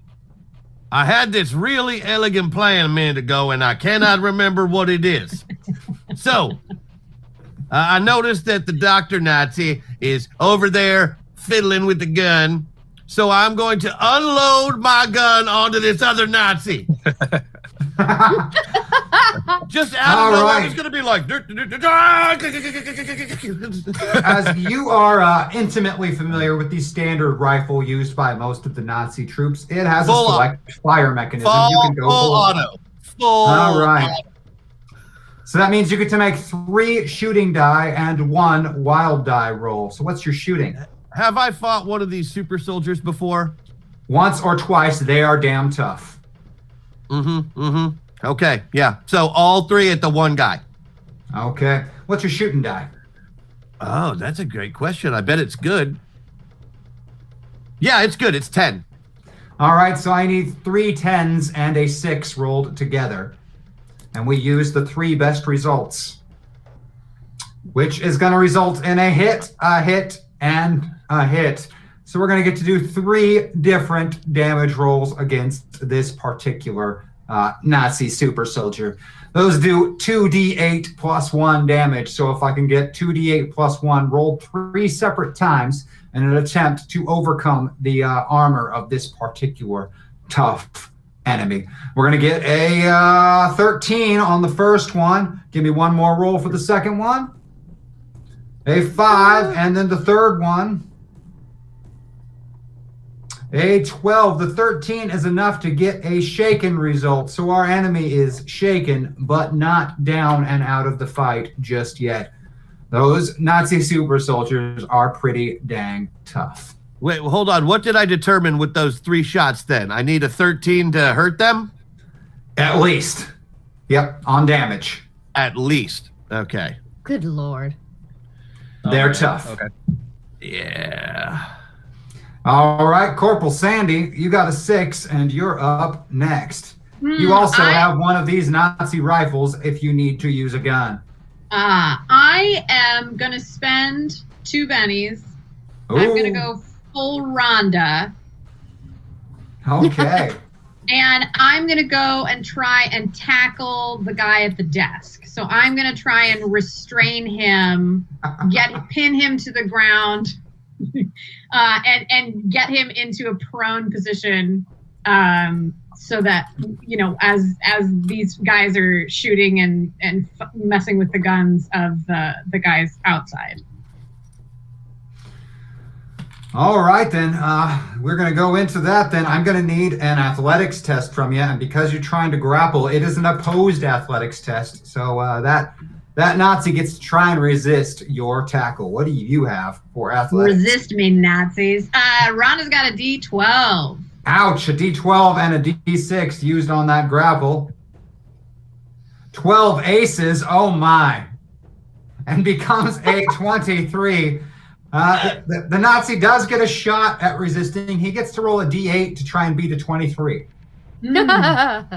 I had this really elegant plan a minute ago, and I cannot remember what it is. So I noticed that the Dr. Nazi is over there fiddling with the gun. So I'm going to unload my gun onto this other Nazi. Just out of nowhere, it's going to be like... As you are intimately familiar with the standard rifle used by most of the Nazi troops, it has a select fire mechanism. You can go full auto. All right. So that means you get to make 3 shooting die and 1 wild die roll. So what's your shooting? Have I fought one of these super soldiers before? Once or twice. They are damn tough. Okay, yeah. So all 3 at the one guy. Okay. What's your shooting die? Oh, that's a great question. I bet it's good. Yeah, it's good. It's 10. All right, so I need 3 10s and a 6 rolled together. And we use the 3 best results, which is going to result in a hit, and a hit. So we're going to get to do 3 different damage rolls against this particular Nazi super soldier. Those do 2d8 plus 1 damage. So if I can get 2d8 plus 1 rolled 3 separate times in an attempt to overcome the armor of this particular tough enemy. We're going to get a 13 on the first one. Give me one more roll for the second one. A 5, and then the third one. A 12. The 13 is enough to get a shaken result. So our enemy is shaken, but not down and out of the fight just yet. Those Nazi super soldiers are pretty dang tough. Wait, hold on. What did I determine with those 3 shots then? I need a 13 to hurt them? At least. Yep, on damage. At least. Okay. Good Lord. They're tough. Okay. Yeah. All right, Corporal Sandy, you got a 6, and you're up next. You also have one of these Nazi rifles if you need to use a gun. I am going to spend 2 bennies. Ooh. I'm going to go full Rhonda. Okay. And I'm going to go and try and tackle the guy at the desk. So I'm going to try and restrain him, pin him to the ground, and get him into a prone position, so that, as these guys are shooting and messing with the guns of the guys outside. All right, then. We're going to go into that, then. I'm going to need an athletics test from you, and because you're trying to grapple, it is an opposed athletics test, so that Nazi gets to try and resist your tackle. What do you have for athletics? Resist me, Nazis. Rhonda's got a D12. Ouch, a D12 and a D6 used on that grapple. 12 aces, oh my. And becomes a 23. The Nazi does get a shot at resisting. He gets to roll a D8 to try and beat a 23.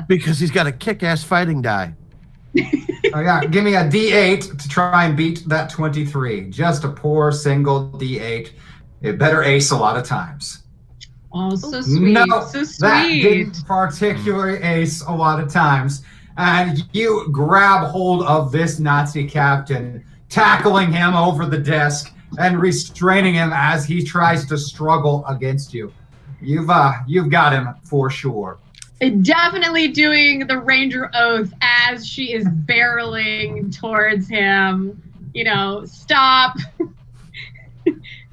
Because he's got a kick-ass fighting die. Oh yeah, give me a D8 to try and beat that 23. Just a poor single D8. It better ace a lot of times. Oh, so sweet. No, so sweet. that didn't particularly ace a lot of times. And you grab hold of this Nazi captain, tackling him over the desk and restraining him as he tries to struggle against you. You've got him for sure. Definitely doing the Ranger Oath as she is barreling towards him. Stop.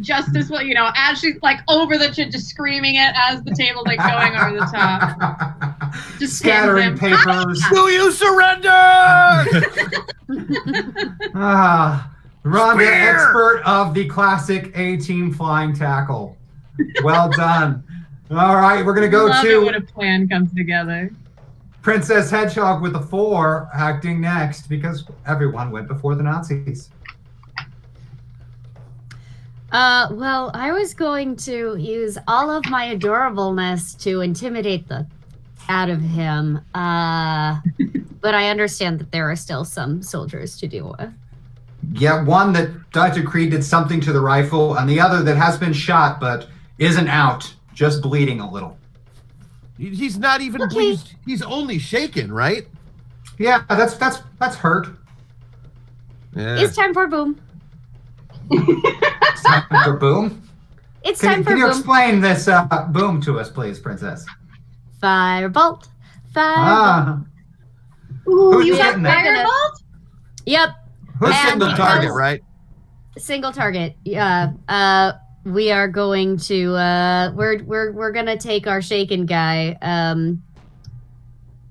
Justice, as she's like over the just screaming it as the table's like going over the top. Just scattering papers. Do you surrender? Rhonda, expert of the classic A-team flying tackle. Well done. All right, we're going to go Love to it when a plan comes together. Princess Hedgehog with a 4 acting next because everyone went before the Nazis. Well, I was going to use all of my adorableness to intimidate the out of him. But I understand that there are still some soldiers to deal with. Yeah, one that Dr. Creed did something to the rifle, and the other that has been shot but isn't out, just bleeding a little. He's not even bleeding. He's only shaken, right? Yeah, that's hurt. Yeah. It's time for boom. It's time for boom. It's time for boom. Can you boom. explain this boom to us, please, Princess? Firebolt. Firebolt. Ooh, Who's you getting got that? Firebolt? Yep. Who's And single because- target, right? Single target. Yeah. We are going to we're gonna take our shaken guy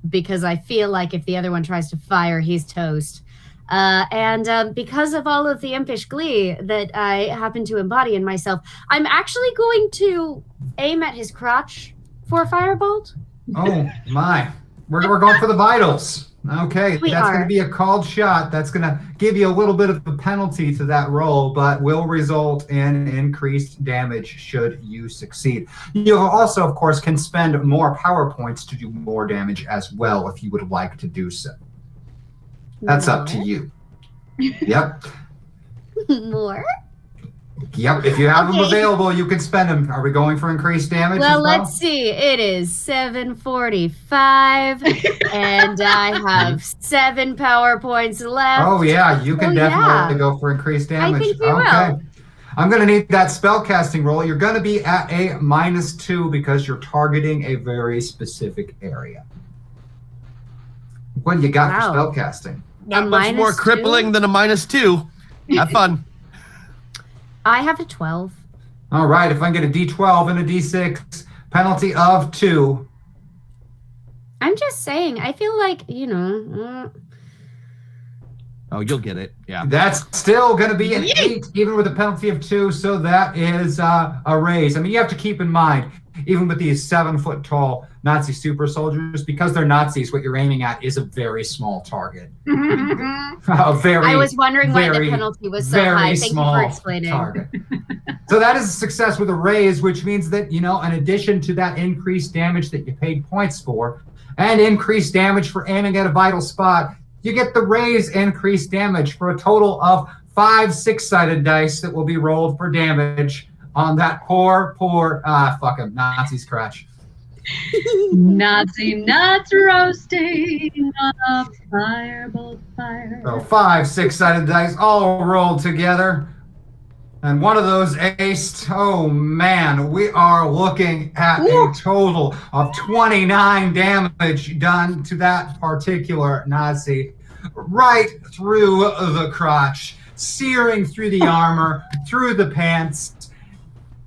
because I feel like if the other one tries to fire, he's toast. And because of all of the impish glee that I happen to embody in myself, I'm actually going to aim at his crotch for a firebolt. Oh my. We're going for the vitals. Okay, We that's are. going to be a called shot. That's going to give you a little bit of a penalty to that roll, but will result in increased damage should you succeed. You also, of course, can spend more power points to do more damage as well if you would like to do so. That's up to you. Yep. More? Yep, if you have them available, you can spend them. Are we going for increased damage? Well, let's see. It is 7:45, and I have 7 power points left. Oh yeah, you can definitely go for increased damage. I think we will. I'm going to need that spellcasting roll. You're going to be at a -2 because you're targeting a very specific area. What do you got for spellcasting? Not much more crippling than a -2. Have fun. I have a 12. All right, if I can get a D12 and a D6, penalty of 2. I'm just saying, I feel like, you know. Oh, you'll get it. Yeah. That's still going to be an 8, even with a penalty of 2. So that is a raise. I mean, you have to keep in mind, even with these 7-foot-tall Nazi super soldiers, because they're Nazis, what you're aiming at is a very small target. I was wondering why the penalty was so high. Thank you for explaining. Target. So that is a success with a raise, which means that, you know, in addition to that increased damage that you paid points for, and increased damage for aiming at a vital spot, you get the raise increased damage for a total of 5 6-sided dice that will be rolled for damage on that poor, fucking Nazi scratch. Nazi nuts roasting on a firebolt fire. So 5 6-sided dice all rolled together. And one of those aced. Oh man, we are looking at a total of 29 damage done to that particular Nazi. Right through the crotch, searing through the armor, through the pants,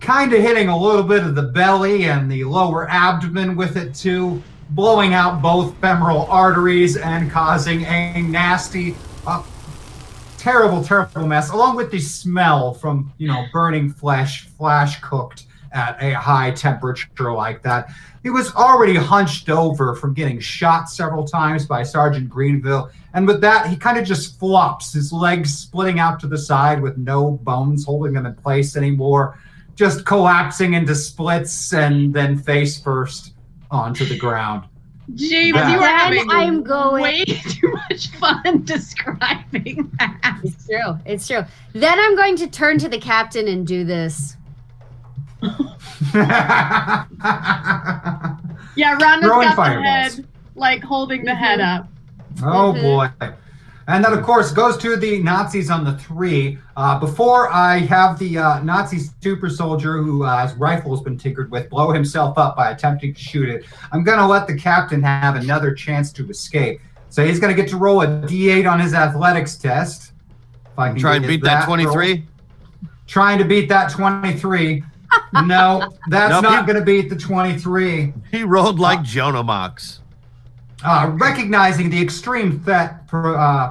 kind of hitting a little bit of the belly and the lower abdomen with it too, blowing out both femoral arteries and causing a nasty, terrible mess, along with the smell from, you know, burning flesh cooked at a high temperature like that. He was already hunched over from getting shot several times by Sergeant Greenville. And with that, he kind of just flops, his legs splitting out to the side with no bones holding them in place anymore, just collapsing into splits and then face first onto the ground. James, you are having way too much fun describing that. It's true. Then I'm going to turn to the captain and do this. Yeah, Rhonda's got the head, like, holding the head up. Oh, boy. And that, of course, goes to the Nazis on the 3. Before I have the Nazi super soldier whose rifle has been tinkered with blow himself up by attempting to shoot it, I'm going to let the captain have another chance to escape. So he's going to get to roll a D8 on his athletics test. If I can try and beat that 23? Trying to beat that 23. No, that's not going to beat the 23. He rolled like Jonah Mox. Recognizing the extreme threat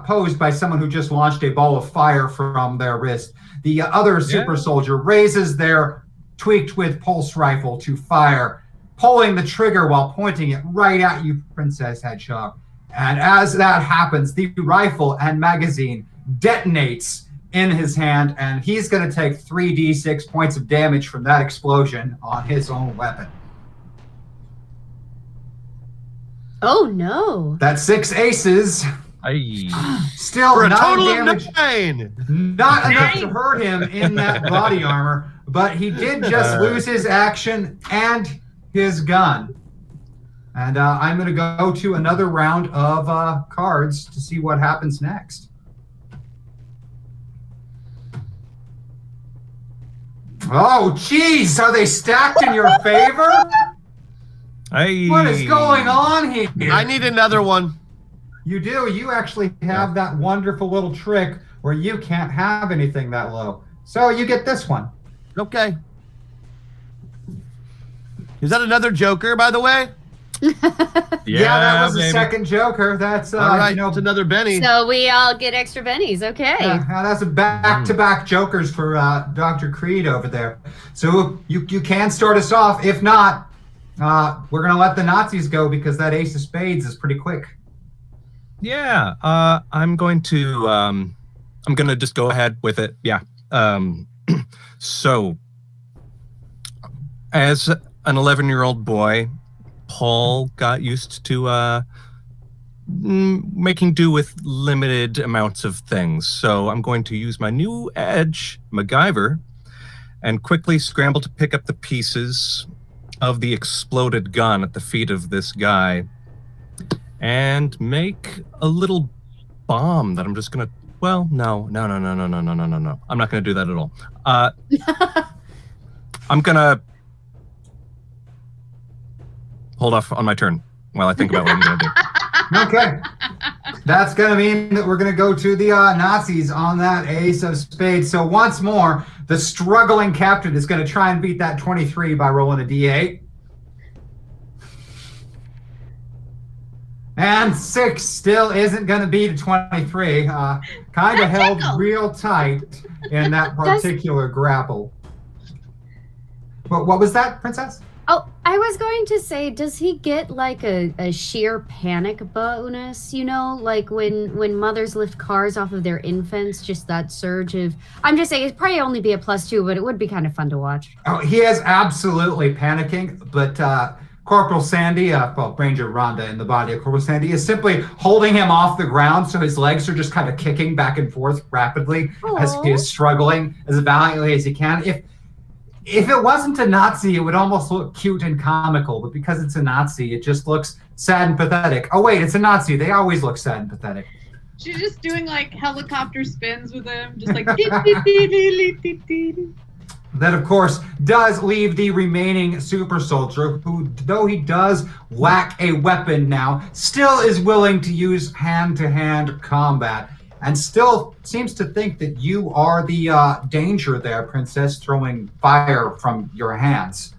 posed by someone who just launched a ball of fire from their wrist, the other super soldier raises their tweaked with pulse rifle to fire, pulling the trigger while pointing it right at you, Princess Hedgehog. And as that happens, the rifle and magazine detonates in his hand, and he's going to take 3d6 points of damage from that explosion on his own weapon. Oh no! That's 6 aces. Still for a 9 total damage. of 9. Not enough to hurt him in that body armor, but he did just lose his action and his gun. And I'm going to go to another round of cards to see what happens next. Oh, geez, are they stacked in your favor? What is going on here? I need another one. You do. You actually have that wonderful little trick where you can't have anything that low. So you get this one. Okay. Is that another Joker, by the way? Yeah, that was the second Joker. That's all right. It's another Benny. So we all get extra bennies. Okay. That's a back-to-back Jokers for Dr. Creed over there. So you can start us off. If not, we're gonna let the Nazis go because that Ace of Spades is pretty quick. Yeah. I'm going to just go ahead with it. Yeah. So, as an 11-year-old boy, Paul got used to making do with limited amounts of things. So I'm going to use my new edge, MacGyver, and quickly scramble to pick up the pieces of the exploded gun at the feet of this guy and make a little bomb that I'm just gonna. Well, no. I'm not gonna do that at all. I'm gonna hold off on my turn while I think about what I'm gonna do. Okay. That's going to mean that we're going to go to the Nazis on that ace of spades. So once more, the struggling captain is going to try and beat that 23 by rolling a d8. And 6 still isn't going to beat a 23. Kind of held real tight in that particular grapple. What was that, Princess? Oh, I was going to say, does he get like a sheer panic bonus? You know, like when mothers lift cars off of their infants, just that surge of. I'm just saying, it'd probably only be a +2, but it would be kind of fun to watch. Oh, he is absolutely panicking, but Corporal Sandy, Ranger Rhonda in the body of Corporal Sandy, is simply holding him off the ground, so his legs are just kind of kicking back and forth rapidly as he is struggling as valiantly as he can. If it wasn't a Nazi, it would almost look cute and comical, but because it's a Nazi, it just looks sad and pathetic. Oh, wait, it's a Nazi. They always look sad and pathetic. She's just doing like helicopter spins with him, just like. That, of course, does leave the remaining super soldier, who, though he does lack a weapon now, still is willing to use hand-to-hand combat. And still seems to think that you are the danger there, Princess, throwing fire from your hands.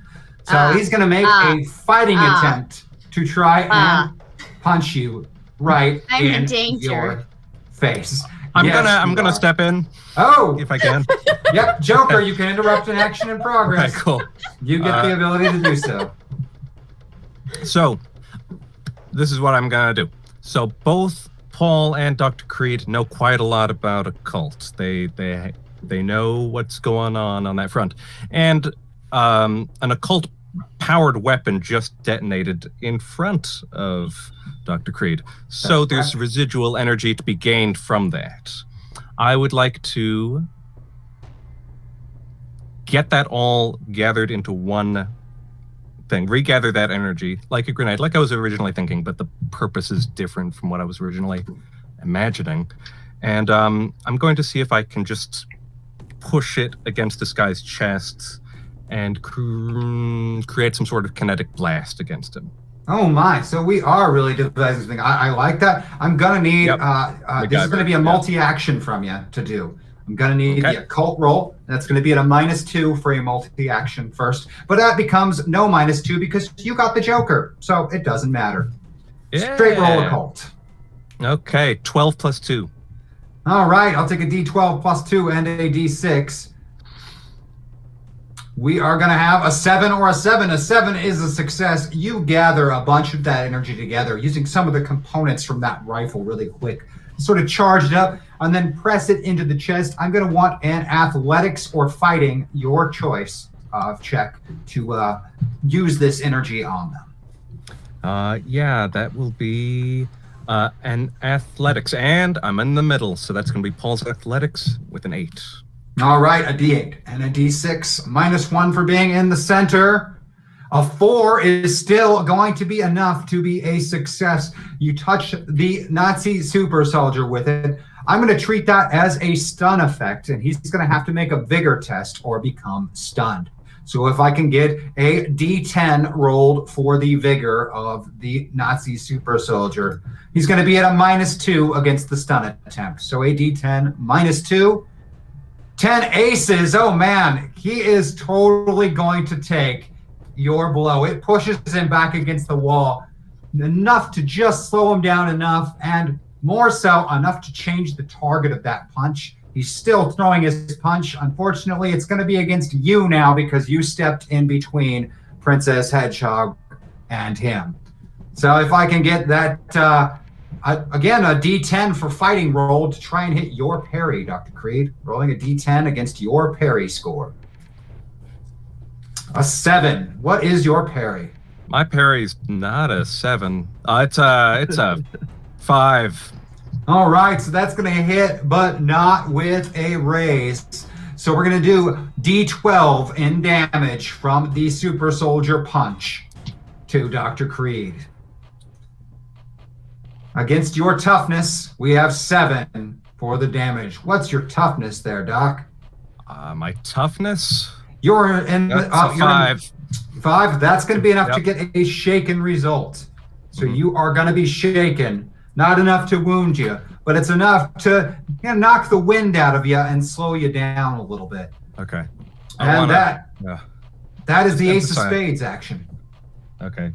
So he's going to make a fighting attempt to try and punch you right in your face. I'm gonna step in. Oh, if I can. Yep, Joker, you can interrupt an action in progress. Okay, cool. You get the ability to do so. So, this is what I'm gonna do. So both Paul and Dr. Creed know quite a lot about occult. They know what's going on that front. And an occult powered weapon just detonated in front of Dr. Creed. So there's residual energy to be gained from that. I would like to get that all gathered into one thing, regather that energy like a grenade, like I was originally thinking, but the purpose is different from what I was originally imagining. And I'm going to see if I can just push it against this guy's chest and create some sort of kinetic blast against him. Oh my, so we are really devising something. I like that. I'm going to need, this is going to be a multi-action from you to do. I'm going to need the occult roll. That's going to be at a -2 for a multi-action first. But that becomes no -2 because you got the Joker. So it doesn't matter. Yeah. Straight roll occult. Okay, 12 + 2. All right, I'll take a D12 + 2 and a D6. We are going to have a 7 or a 7. A 7 is a success. You gather a bunch of that energy together using some of the components from that rifle really quick. Sort of charge it up and then press it into the chest. I'm going to want an athletics or fighting, your choice of check, to use this energy on them. Yeah, that will be an athletics. And I'm in the middle, so that's going to be Paul's athletics with an 8. All right, a D8 and a D6, -1 for being in the center. A 4 is still going to be enough to be a success. You touch the Nazi super soldier with it. I'm going to treat that as a stun effect, and he's going to have to make a vigor test or become stunned. So if I can get a D10 rolled for the vigor of the Nazi super soldier, he's going to be at a -2 against the stun attempt. So a D10 -2. 10 aces. Oh, man. He is totally going to take your blow. It pushes him back against the wall enough to just slow him down enough, and more so enough to change the target of that punch. He's still throwing his punch. Unfortunately, it's going to be against you now because you stepped in between Princess Hedgehog and him. So if I can get that, again, a D10 for fighting roll to try and hit your parry, Dr. Creed. Rolling a D10 against your parry score. A 7. What is your parry? My parry's not a 7. It's a 5. All right, so that's going to hit, but not with a raise. So we're going to do D12 in damage from the Super Soldier Punch to Dr. Creed. Against your toughness, we have 7 for the damage. What's your toughness there, Doc? My toughness? You're in That's a 5. 5. That's going to be enough to get a shaken result. So you are going to be shaken. Not enough to wound you, but it's enough to knock the wind out of you and slow you down a little bit. Okay. That is the Ace of Spades action. Okay.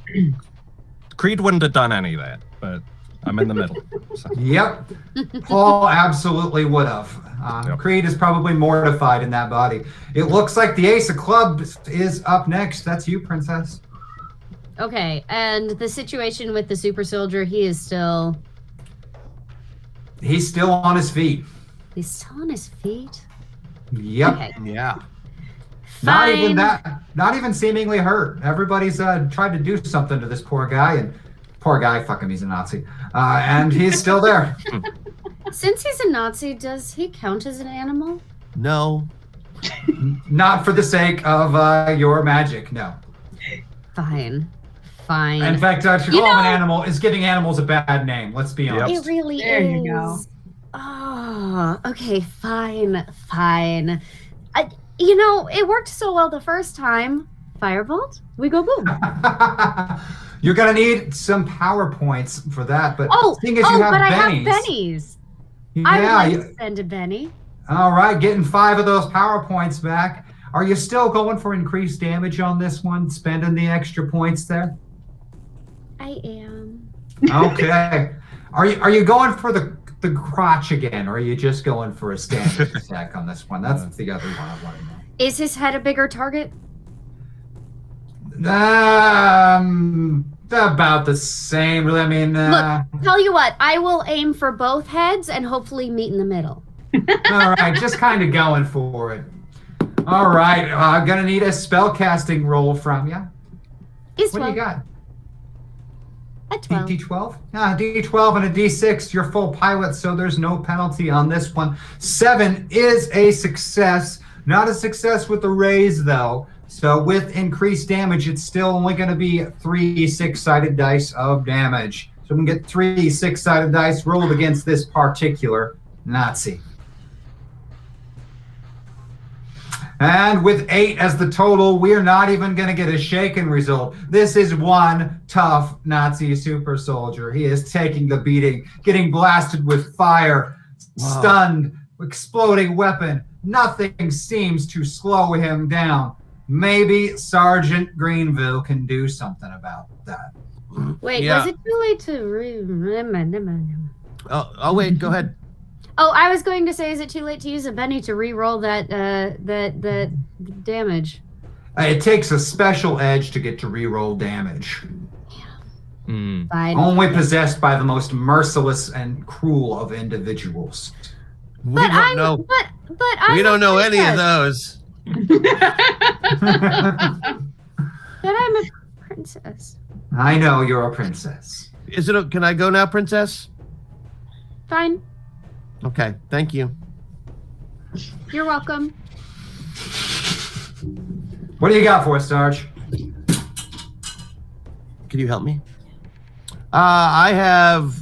Creed wouldn't have done any of that, but I'm in the middle. So. Yep. Paul absolutely would have. Creed is probably mortified in that body. It looks like the Ace of Clubs is up next. That's you, Princess. Okay, and the situation with the Super Soldier, he's still on his feet. He's still on his feet? Yep. Okay. Yeah. Fine. Not even seemingly hurt. Everybody's tried to do something to this poor guy, and poor guy, fuck him, he's a Nazi. And he's still there. Since he's a Nazi, does he count as an animal? No. Not for the sake of your magic, no. Fine. In fact, to call him an animal is giving animals a bad name. Let's be honest. It really there is. You go. Oh, okay, fine. It worked so well the first time. Firebolt, we go boom. You're gonna need some power points for that, but seeing as I have bennies. I would like to spend a Benny. All right, getting 5 of those power points back. Are you still going for increased damage on this one, spending the extra points there? I am. Okay. Are you going for the crotch again, or are you just going for a standard attack on this one? That's the other one I want to know. Is his head a bigger target? About the same, really. I mean, look, tell you what, I will aim for both heads and hopefully meet in the middle. All right, just kind of going for it. All right, I'm gonna need a spell casting roll from you. Is what do you got? A 12. D12? D12 and a D6. You're full pilot, so there's no penalty on this one. 7 is a success. Not a success with the raise, though. So with increased damage, it's still only going to be 3 6-sided dice of damage. So we can get 3 6-sided dice rolled against this particular Nazi. And with 8 as the total, we're not even going to get a shaken result. This is one tough Nazi super soldier. He is taking the beating, getting blasted with fire, stunned, exploding weapon. Nothing seems to slow him down. Maybe Sergeant Greenville can do something about that. Wait, was it too late to wait, go ahead. Oh, I was going to say, is it too late to use a Benny to re-roll that damage? It takes a special edge to get to re-roll damage. Fine. Only possessed by the most merciless and cruel of individuals. We don't know. But we don't know any of those. But I'm a princess. I know you're a princess. Can I go now, princess? Fine. Okay, thank you. You're welcome. What do you got for us, Sarge? Can you help me? I have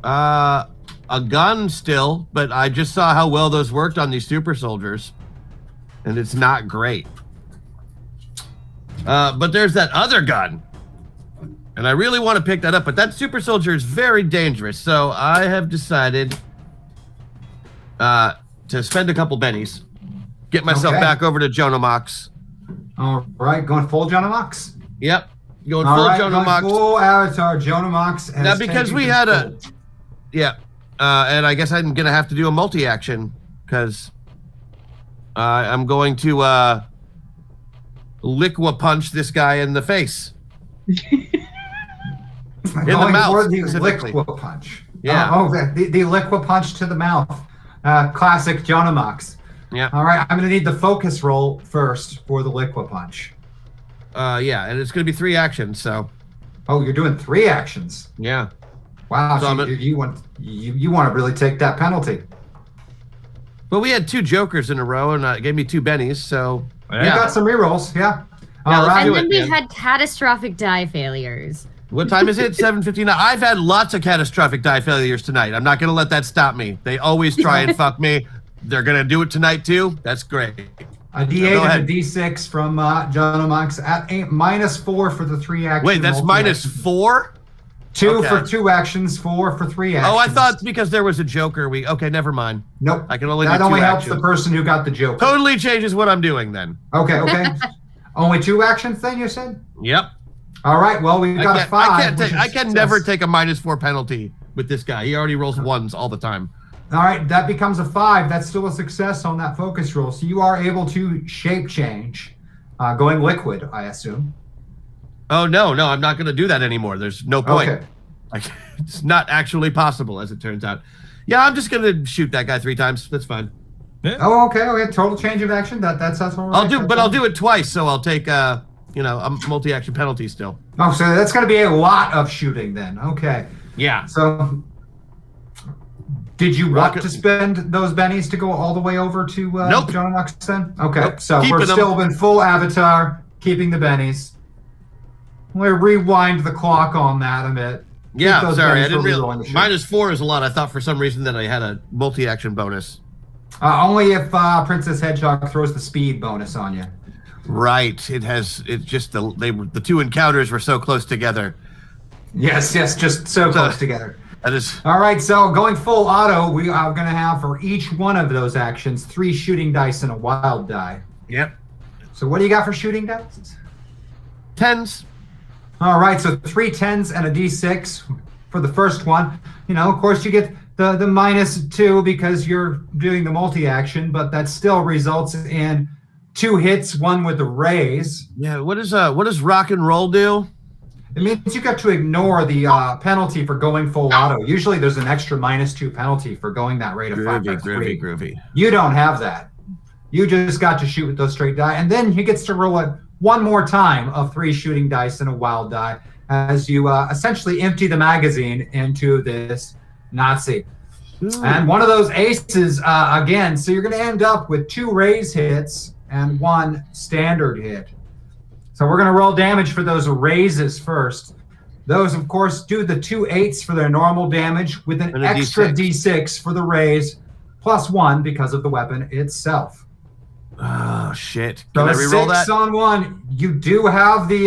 a gun still, but I just saw how well those worked on these super soldiers, and it's not great. But there's that other gun, and I really want to pick that up, but that super soldier is very dangerous, so I have decided to spend a couple bennies, get myself back over to Jonamox. All right, going full Jonamox? Yep, going full Jonamox. Full avatar Jonamox. Now, because we had and I guess I'm going to have to do a multi-action, because I'm going to liquid punch this guy in the face. In the mouth, specifically. Liquid punch. Yeah. The liquid punch to the mouth. Classic Jonamox. Yeah. All right, I'm going to need the focus roll first for the liquid punch. Yeah, and it's going to be 3 actions, so. Oh, you're doing 3 actions. Yeah. Wow, so you want to really take that penalty. But we had 2 jokers in a row, and it gave me 2 bennies, so... You got some rerolls, yeah. All right. And then we had catastrophic die failures. What time is it? 7:59. I've had lots of catastrophic die failures tonight. I'm not going to let that stop me. They always try and fuck me. They're going to do it tonight, too. That's great. A D8 and a D6 from John Mox at -4 for the 3 actions. Wait, that's -4? 2 for 2 actions, 4 for 3 actions. Oh, I thought because there was a joker. Okay, never mind. Nope. I can only that do 2 only helps actions. the person who got the joker. Totally changes what I'm doing then. Okay. Only 2 actions then, you said? Yep. All right, well, we've got a 5. I can never take a -4 penalty with this guy. He already rolls 1s all the time. All right, that becomes a 5. That's still a success on that focus roll. So you are able to shape change, going liquid, I assume. Oh, no, I'm not going to do that anymore. There's no point. Okay. It's not actually possible, as it turns out. Yeah, I'm just going to shoot that guy 3 times. That's fine. Yeah. Oh, okay. Total change of action. That's all right. I'll do it twice, so I'll take a multi-action penalty still. Oh, so that's going to be a lot of shooting then. Okay. Yeah. So, did you want to spend those bennies to go all the way over to Nope. John Lux then? Okay. Nope. So Keeping we're them. still in full avatar, keeping the bennies. We'll rewind the clock on that a bit. Yeah, those sorry, bennies I didn't for realize. rerolling the shoot. -4 is a lot. I thought for some reason that I had a multi-action bonus. Only if Princess Hedgehog throws the speed bonus on you. Right. It's just the 2 encounters were so close together. Yes, just so close together. That is. All right, so going full auto, we are going to have for each one of those actions 3 shooting dice and a wild die. Yep. So what do you got for shooting dice? 10s. All right, so 3 10s and a D6 for the first one. Of course, you get the -2 because you're doing the multi-action, but that still results in 2 hits, 1 with the raise. Yeah. What does rock and roll do? It means you got to ignore the penalty for going full auto. Usually there's an extra -2 penalty for going that rate of fire. Groovy. You don't have that. You just got to shoot with those straight die, and then he gets to roll it one more time of 3 shooting dice and a wild die as you essentially empty the magazine into this Nazi. Ooh. And one of those aces again, so you're going to end up with 2 raise hits and 1 standard hit. So we're going to roll damage for those raises first. Those, of course, do the 2 8s for their normal damage with an extra D6 for the raise, +1 because of the weapon itself. Oh, shit. Can I reroll that? 6 on 1. You do have the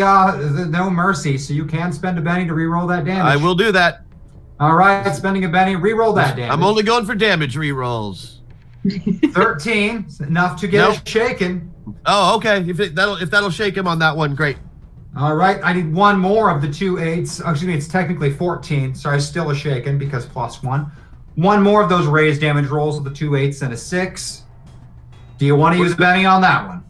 no mercy, so you can spend a Benny to reroll that damage. I will do that. All right, spending a Benny, reroll that damage. I'm only going for damage rerolls. 13, enough to get it shaken. Oh, okay. If that'll shake him on that one, great. All right, I need 1 more of the 2 8s. Oh, excuse me, it's technically 14. Sorry, still a shaken because +1. 1 more of those raised damage rolls with the 2 8s and a 6. Do you want to use a Benny on that one?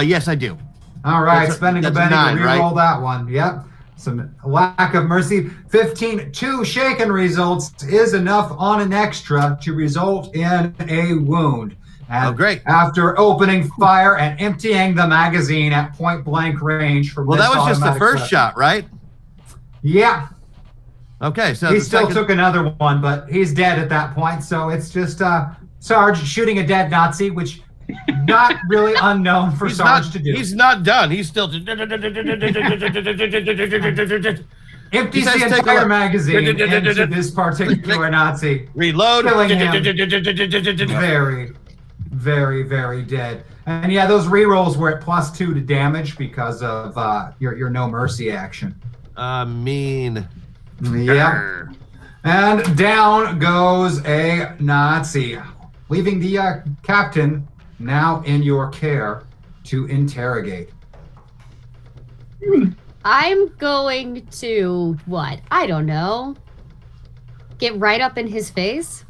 Yes, I do. All right, spending a Benny to reroll right? that one. Yep. Some lack of mercy. 15, 2 shaken results is enough on an extra to result in a wound. And great. After opening fire and emptying the magazine at point blank range from that was just the first shot, right? Yeah. Okay, so he still took another one, but he's dead at that point. So it's just Sarge shooting a dead Nazi, which not really unknown for Sarge to do. He's not done. He's still. Empties the entire magazine into this particular Nazi. Reload. Killing him. Very, very, very dead. And yeah, those rerolls were at +2 to damage because of your no mercy action. Mean. Yeah. And down goes a Nazi, leaving the captain now in your care to interrogate. I'm going to, what? I don't know. Get right up in his face?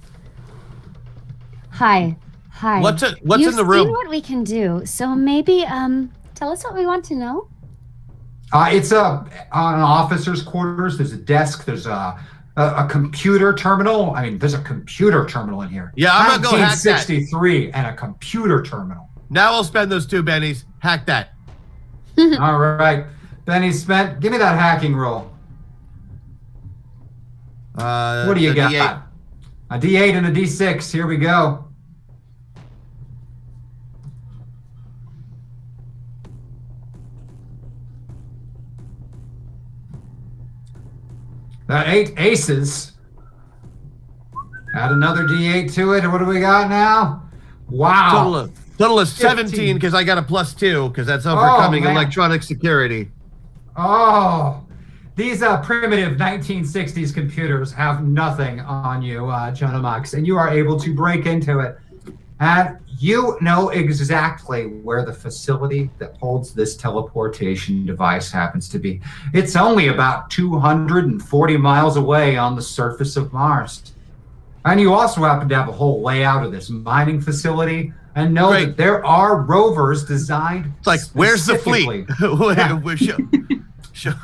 Hi. What's in the room? You've seen what we can do, so maybe, tell us what we want to know. It's an officer's quarters. There's a desk. There's a computer terminal. I mean, there's a computer terminal in here. Yeah, I'm gonna go hack that. 1963 and a computer terminal. Now I'll spend those 2 bennies. Hack that. All right. Benny spent. Give me that hacking roll. What do you got? D8. A D8 and a D6. Here we go. That 8 aces. Add another D8 to it. What do we got now? Wow. Total of 17 because I got a +2 because that's overcoming electronic security. Oh, these primitive 1960s computers have nothing on you, Jonomox, and you are able to break into it. And you know exactly where the facility that holds this teleportation device happens to be. It's only about 240 miles away on the surface of Mars. And you also happen to have a whole layout of this mining facility and know that there are rovers designed. It's like, where's the fleet?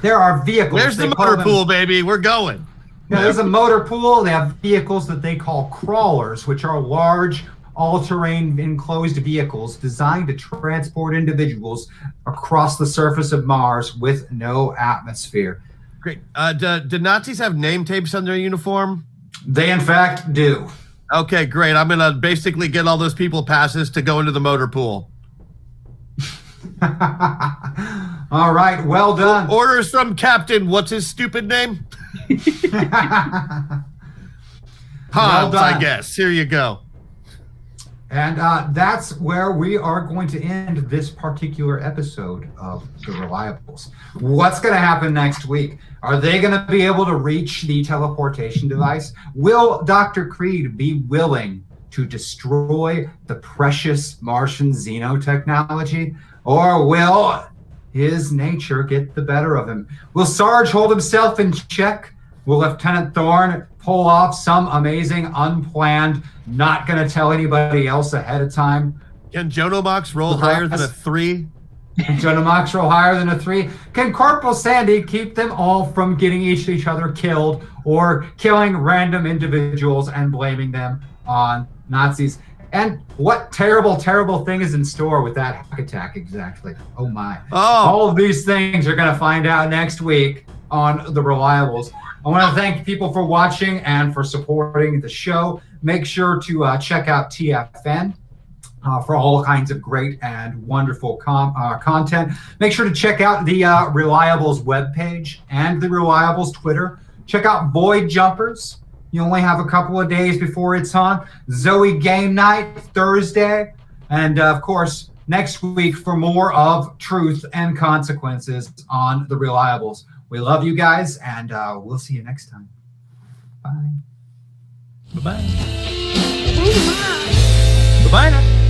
There are vehicles. Where's the motor pool, baby? We're going. Yeah, there's a motor pool. They have vehicles that they call crawlers, which are large, all-terrain enclosed vehicles designed to transport individuals across the surface of Mars with no atmosphere. Great. Do Nazis have name tapes on their uniform? They, in fact, do. Okay, great. I'm going to basically get all those people passes to go into the motor pool. All right, well done. Orders from Captain, what's his stupid name? Hans, I guess. Here you go. And that's where we are going to end this particular episode of The Reliables. What's going to happen next week? Are they going to be able to reach the teleportation device? Will Dr. Creed be willing to destroy the precious Martian xenotechnology? Or will his nature get the better of him? Will Sarge hold himself in check? Will Lieutenant Thorne pull off some amazing, unplanned, not going to tell anybody else ahead of time? Can Jonomox roll higher than a 3? Can Jonomox roll higher than a 3? Can Corporal Sandy keep them all from getting each other killed or killing random individuals and blaming them on Nazis? And what terrible, terrible thing is in store with that hack attack exactly? Oh my. All of these things you're going to find out next week on The Reliables. I want to thank people for watching and for supporting the show. Make sure to check out TFN for all kinds of great and wonderful content. Make sure to check out the Reliables webpage and the Reliables Twitter. Check out Void Jumpers. You only have a couple of days before it's on. Zoe Game Night, Thursday. And, of course, next week for more of Truth and Consequences on The Reliables. We love you guys, and we'll see you next time. Bye. Bye-bye. Bye-bye now.